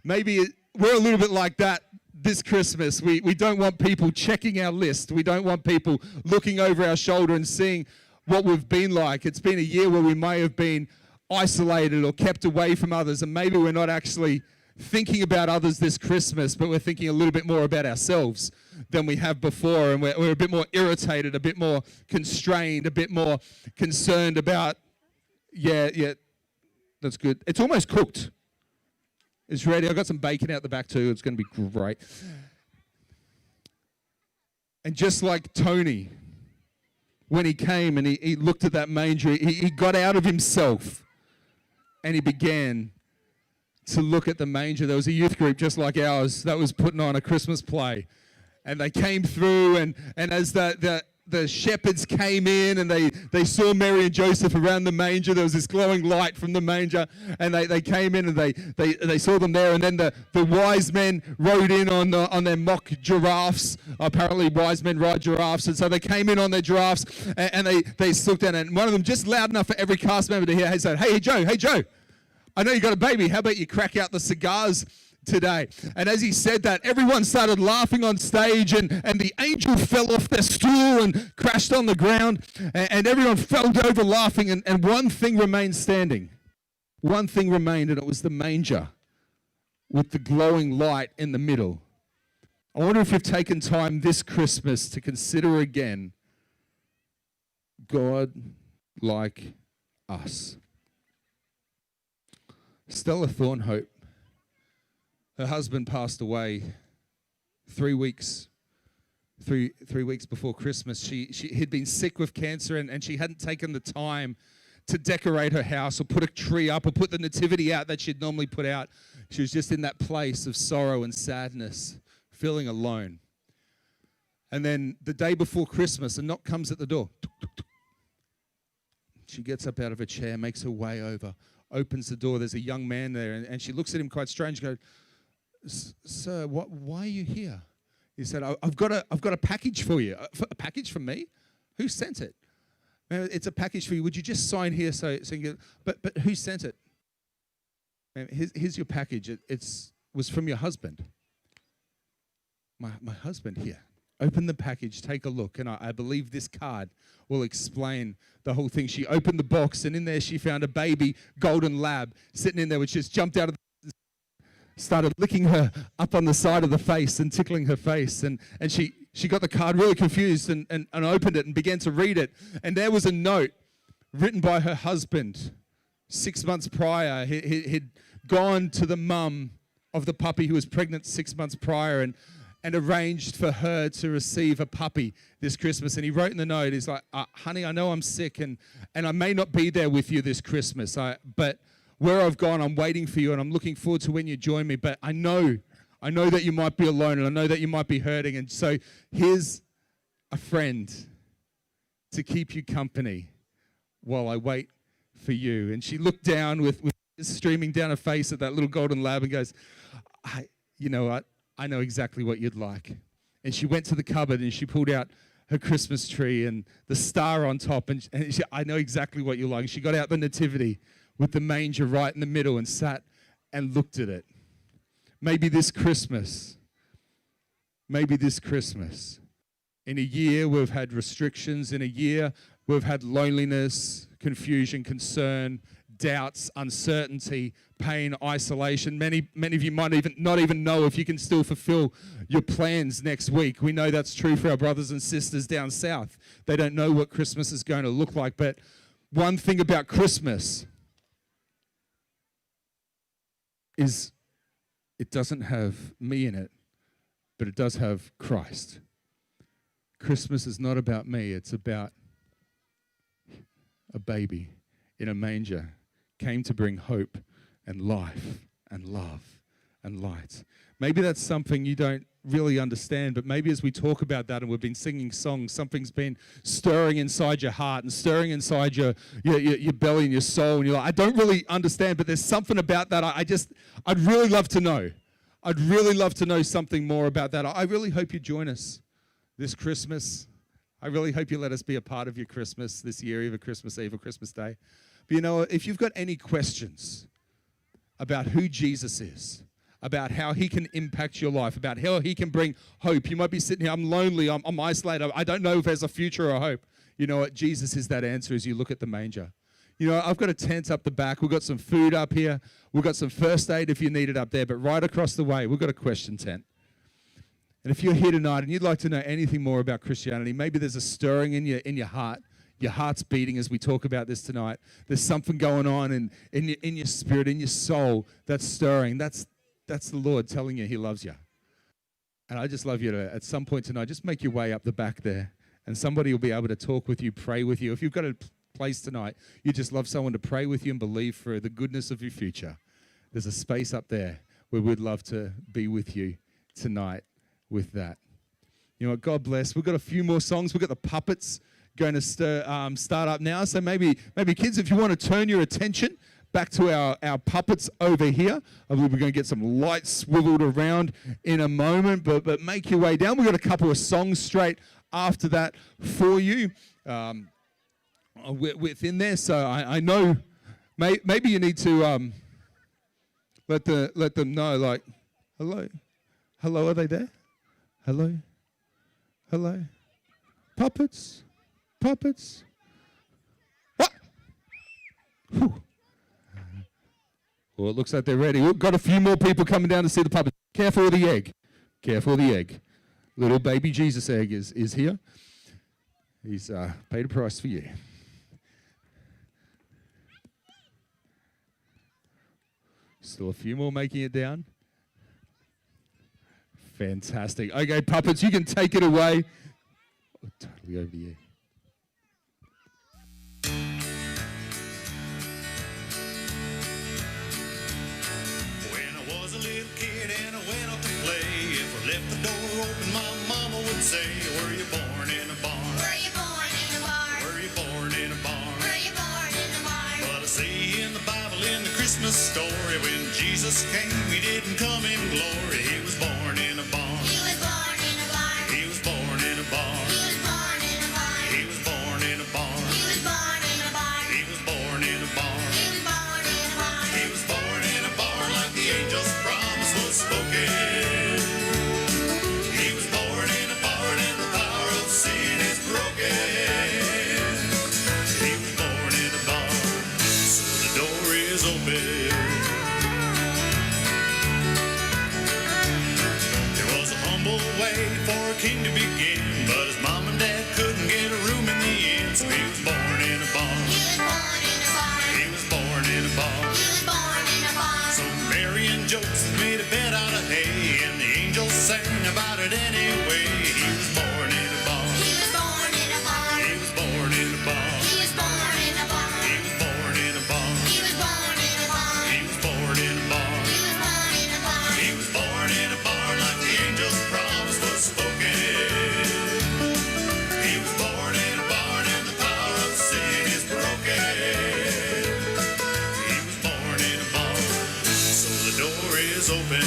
Maybe we're a little bit like that this Christmas. We don't want people checking our list. We don't want people looking over our shoulder and seeing what we've been like. It's been a year where we may have been isolated or kept away from others, and maybe we're not actually thinking about others this Christmas, but we're thinking a little bit more about ourselves than we have before, and we're a bit more irritated, a bit more constrained, a bit more concerned about, yeah, that's good. It's almost cooked. It's ready. I've got some bacon out the back too. It's going to be great. And just like Tony, when he came and he looked at that manger, he got out of himself and he began to look at the manger. There was a youth group just like ours that was putting on a Christmas play. And they came through, and as the shepherds came in and they saw Mary and Joseph around the manger, there was this glowing light from the manger, and they came in and they saw them there, and then the wise men rode in on their mock giraffes. Apparently wise men ride giraffes, and so they came in on their giraffes, and they looked down, and one of them, just loud enough for every cast member to hear, he said, hey Joe, I know you got a baby, how about you crack out the cigars today? And as he said that, everyone started laughing on stage, and the angel fell off their stool and crashed on the ground, and everyone fell over laughing, and one thing remained standing. One thing remained, and it was the manger with the glowing light in the middle. I wonder if you've taken time this Christmas to consider again God like us. Stella Thornhope, her husband passed away 3 weeks before Christmas. She had been sick with cancer, and she hadn't taken the time to decorate her house or put a tree up or put the nativity out that she'd normally put out. She was just in that place of sorrow and sadness, feeling alone. And then the day before Christmas, a knock comes at the door. She gets up out of her chair, makes her way over, opens the door. There's a young man there, and she looks at him quite strange and goes, Sir, why are you here? He said, I've got a package for you. A package from me? Who sent it? It's a package for you. Would you just sign here so you get, but who sent it? Here's your package. It was from your husband. My husband here. Open the package, take a look, and I believe this card will explain the whole thing. She opened the box, and in there she found a baby golden lab sitting in there, which just jumped out of the, started licking her up on the side of the face and tickling her face, and she got the card really confused and opened it and began to read it, and there was a note written by her husband 6 months prior. He'd gone to the mum of the puppy who was pregnant 6 months prior and arranged for her to receive a puppy this Christmas. And he wrote in the note, he's like, honey, I know I'm sick and I may not be there with you this Christmas, but where I've gone, I'm waiting for you and I'm looking forward to when you join me. But I know that you might be alone and I know that you might be hurting. And so here's a friend to keep you company while I wait for you. And she looked down with tears streaming down her face at that little golden lab and goes, you know what? I know exactly what you'd like. And she went to the cupboard and she pulled out her Christmas tree and the star on top. And she, I know exactly what you like. She got out the nativity with the manger right in the middle and sat and looked at it. Maybe this Christmas, in a year we've had restrictions, in a year we've had loneliness, confusion, concern, doubts, uncertainty, pain, isolation. Many of you might not even know if you can still fulfill your plans next week. We know that's true for our brothers and sisters down south. They don't know what Christmas is going to look like. But one thing about Christmas is it doesn't have me in it, but it does have Christ. Christmas is not about me. It's about a baby in a manger came to bring hope and life and love and light. Maybe that's something you don't really understand, but maybe as we talk about that and we've been singing songs, something's been stirring inside your heart and stirring inside your belly and your soul, and you're like, I don't really understand, but there's something about that I'd really love to know. I'd really love to know something more about that. I really hope you join us this Christmas. I really hope you let us be a part of your Christmas this year, either Christmas Eve or Christmas Day. But you know, if you've got any questions about who Jesus is, about how he can impact your life, about how he can bring hope. You might be sitting here, I'm lonely, I'm isolated, I don't know if there's a future or hope. You know what? Jesus is that answer as you look at the manger. You know, I've got a tent up the back. We've got some food up here. We've got some first aid if you need it up there. But right across the way, we've got a question tent. And if you're here tonight and you'd like to know anything more about Christianity, maybe there's a stirring in your heart. Your heart's beating as we talk about this tonight. There's something going on in your spirit, in your soul that's stirring. That's the Lord telling you he loves you. And I just love you to, at some point tonight, just make your way up the back there. And somebody will be able to talk with you, pray with you. If you've got a place tonight, you just love someone to pray with you and believe for the goodness of your future. There's a space up there where we'd love to be with you tonight with that. You know what? God bless. We've got a few more songs. We've got the puppets going to start up now. So maybe kids, if you want to turn your attention back to our puppets over here. I believe we're going to get some lights swiveled around in a moment, but make your way down. We've got a couple of songs straight after that for you within there. So I know maybe you need to let them know, like, hello, are they there? Hello, puppets. What? Whew. Well, it looks like they're ready. We've got a few more people coming down to see the puppets. Careful with the egg. Little baby Jesus egg is here. He's paid a price for you. Still a few more making it down. Fantastic. Okay, puppets, you can take it away. Oh, totally over the egg. Left the door open, my mama would say, were you born in a barn? Were you born in a barn? Were you born in a barn? Were you born in a barn? But I see in the Bible, in the Christmas story, when Jesus came, he didn't come in glory. He was born in a barn. He was born in a barn. He was born in a barn. He was born in a barn. He was born in a barn. He was born in a barn. He was born in a barn. He was born in a barn. He was born in a barn like the angel's promise was spoken. King to begin, but his mom and dad couldn't get a room in the inn, so he was born in a barn. He was born in a barn. He was born in a barn. He was born in a barn. So Mary and Joseph made a bed out of hay, and the angels sang about it anyway. He was born in a barn. He was born in a barn. He was born in a barn. He was born in a barn. He was born in a barn. He was born in a barn. He was born in a barn. He was born in a barn. He was born in a barn like the angel's promise was spoken. Open.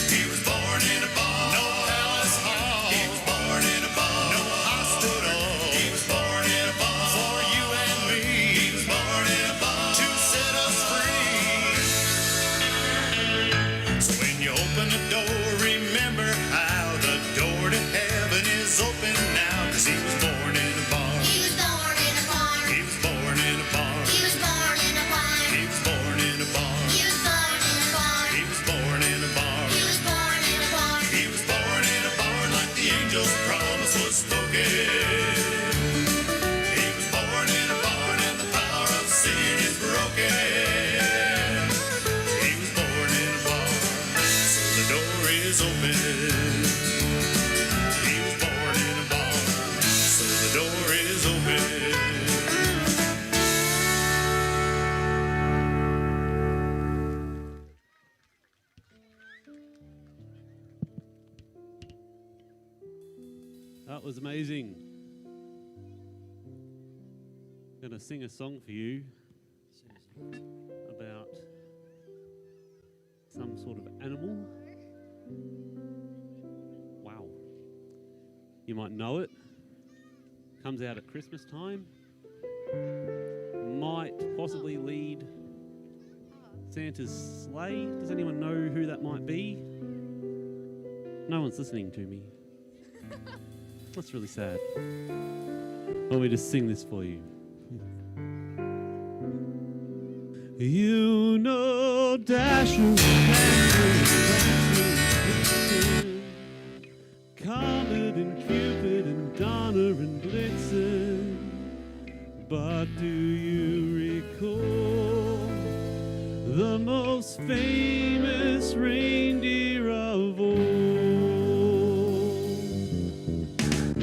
He was born in a barn. No palace hall. He was born in a barn. No hospital. He was born in a barn. For you and me. He was born in a barn to set us free. So when you open the door, remember how the door to heaven is open now. 'Cause he was born in a barn. He was born in a barn. He was born in a barn. He was born in a barn. He was born in a barn. He was born in a barn. He That was amazing. I'm going to sing a song for you about some sort of animal. Wow. You might know it. Comes out at Christmas time. Might possibly lead Santa's sleigh. Does anyone know who that might be? No one's listening to me. That's really sad. Want me to sing this for you? You know Dasher, Comet and Cupid and Donner and Blitzen. But do you recall the most famous reindeer of all?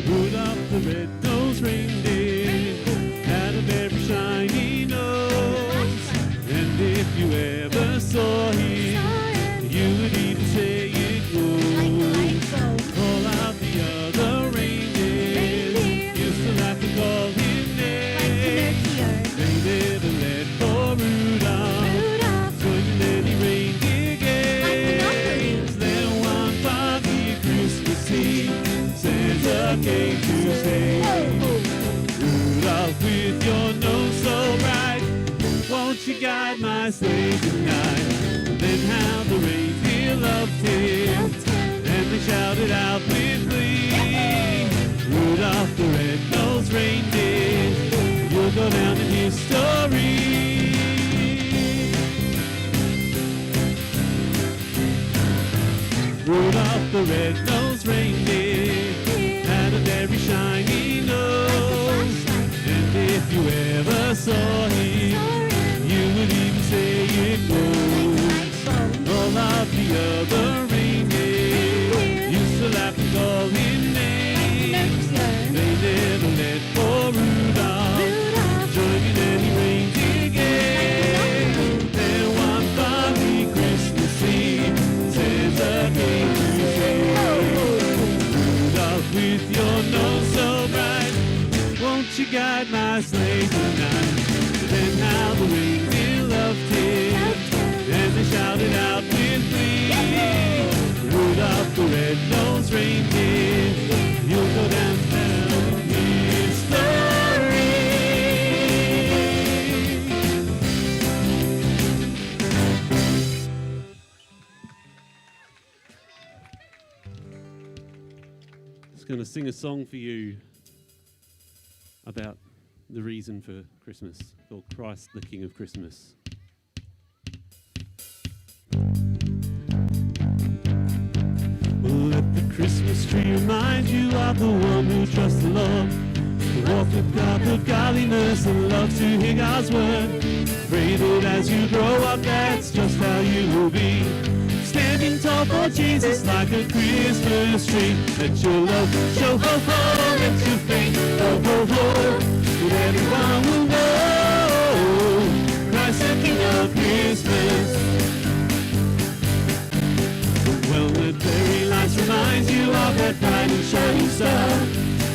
Rudolph the red-nosed reindeer had a very shiny nose, and if you ever saw him, you would even say it goes. All out the other reindeers used to laugh and call him names. They never let poor Rudolph join any reindeer games. Then one foggy Christmas Eve, Santa came to say, Rudolph, with your nose so bright, won't you guide my sleigh tonight? Then how the reindeer loved him, and they shouted out with glee, Rudolph the red-nosed reindeer, you'll go down in history. Rudolph the red-nosed reindeer had a very shiny nose, and if you ever saw him, you would even say it goes. All of the other reindeer used to laugh and call him names. They never let poor Rudolph join in any reindeer game. Then one foggy Christmas Eve, Santa came to say, Rudolph, with your nose so bright, won't you guide my sleigh tonight? Then how the reindeer loved him, and they shouted out with glee, Rudolph the red-nosed reindeer, you'll go down in history. Just going to sing a song for you about the reason for Christmas, called Christ the King of Christmas. Well, let the Christmas tree remind you of the one who trusts the Lord, who walked with God with godliness and loves to hear God's word. Pray that as you grow up, that's just how you will be, standing tall for Jesus like a Christmas tree. Let your love show ho ho, let your faith ho ho ho, that everyone will know Christ the King of Christmas. Well, the fairy lights remind you of that bright and shining star,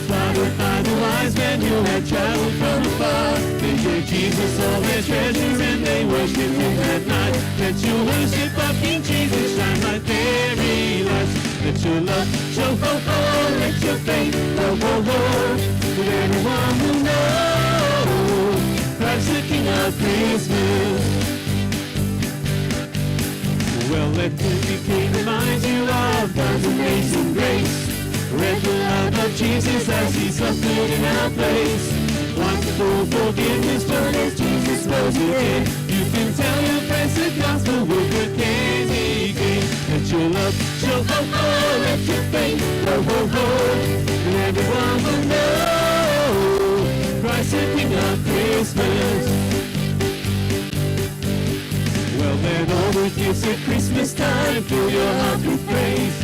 spotted by the wise men who had traveled from afar. They gave Jesus all their treasure and they worshipped him that night. Let your worship of King Jesus shine like fairy lights. Let your love show ho ho, let your faith ho ho ho, that everyone will know Christ the King of Christmas. Well, let the King remind you of God's amazing grace. Read the love of Jesus as he suffered in our place. Wonderful forgiveness, but as Jesus rose again, you can tell your friends the gospel with the candy cane. Let your love show ho ho, let your faith ho ho ho, and everyone will know Christ the King of Christmas. Well, let all the gifts at Christmas time fill your heart with praise.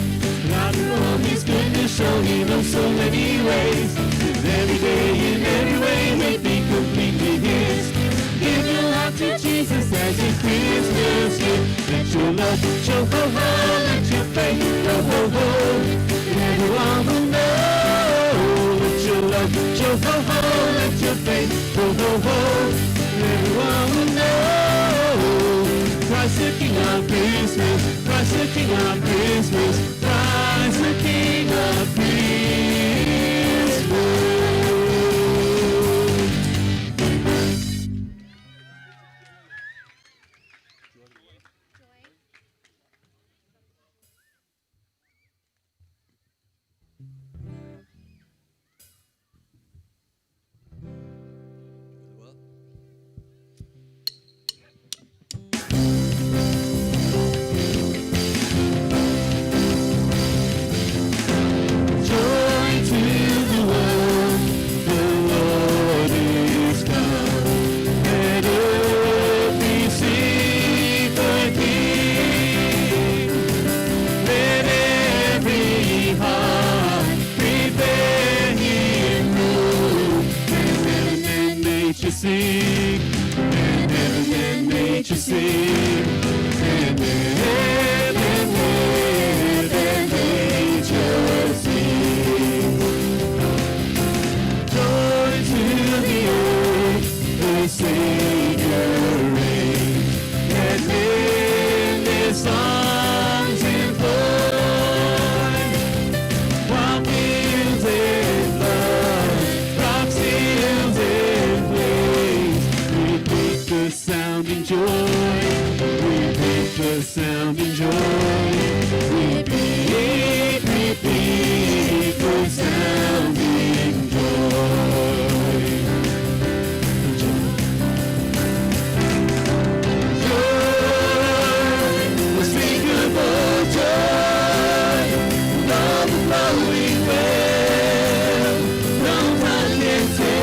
God from his goodness show him in so many ways. And every day in every way may be completely his. Give your heart to Jesus as his Christmas gift. Let your love show ho ho, let your faith go ho ho, and everyone will know ho. Everyone will know Christ the King of Christmas, Christ the King of Christmas, Christ the King of Christmas. Sing, and heaven and nature sing, and heaven and nature sing. Joy to the earth, the Savior reigns, and men their songs employ, while fields and floods, rocks, hills and the sounding joy, repeat the sounding joy, repeat the sounding joy. Joy, unspeakable joy, overflowing well, no tongue can tell.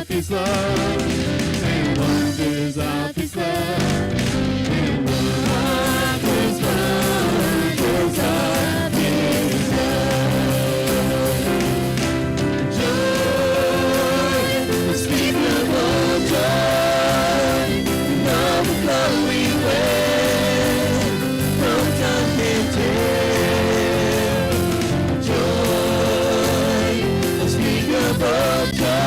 His love, and wonders of His love, and wonders of His love. Joy, unspeakable joy, an overflowing well, no tongue can tell. Joy, unspeakable joy.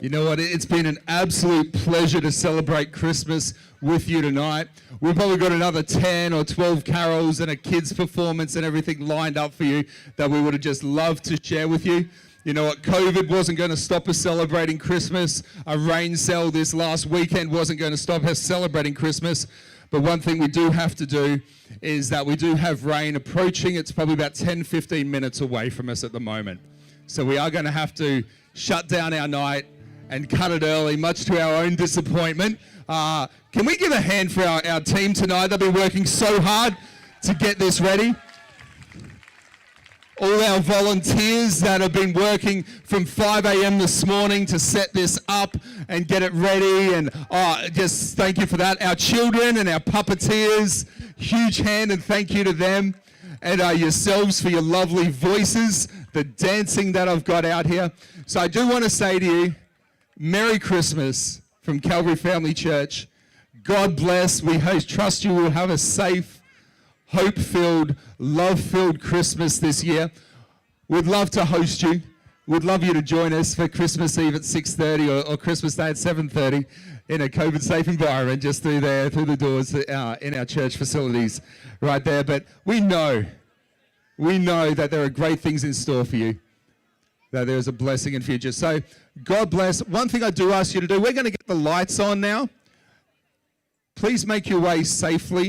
You know what? It's been an absolute pleasure to celebrate Christmas with you tonight. We've probably got another 10 or 12 carols and a kids' performance and everything lined up for you that we would have just loved to share with you. You know what? COVID wasn't going to stop us celebrating Christmas. A rain cell this last weekend wasn't going to stop us celebrating Christmas. But one thing we do have to do is that we do have rain approaching. It's probably about 10, 15 minutes away from us at the moment. So we are going to have to shut down our night and cut it early, much to our own disappointment. Can we give a hand for our team tonight? They've been working so hard to get this ready. All our volunteers that have been working from 5 a.m. this morning to set this up and get it ready, and just thank you for that. Our children and our puppeteers, huge hand and thank you to them, and yourselves for your lovely voices, the dancing that I've got out here. So I do want to say to you, Merry Christmas from Calvary Family Church. God bless. We trust you will have a safe hope-filled, love-filled Christmas this year. We'd love to host you. We'd love you to join us for Christmas Eve at 6:30 or Christmas Day at 7:30 in a COVID-safe environment, just through the doors in our church facilities right there. But we know that there are great things in store for you, that there is a blessing in future. So God bless. One thing I do ask you to do, we're going to get the lights on now. Please make your way safely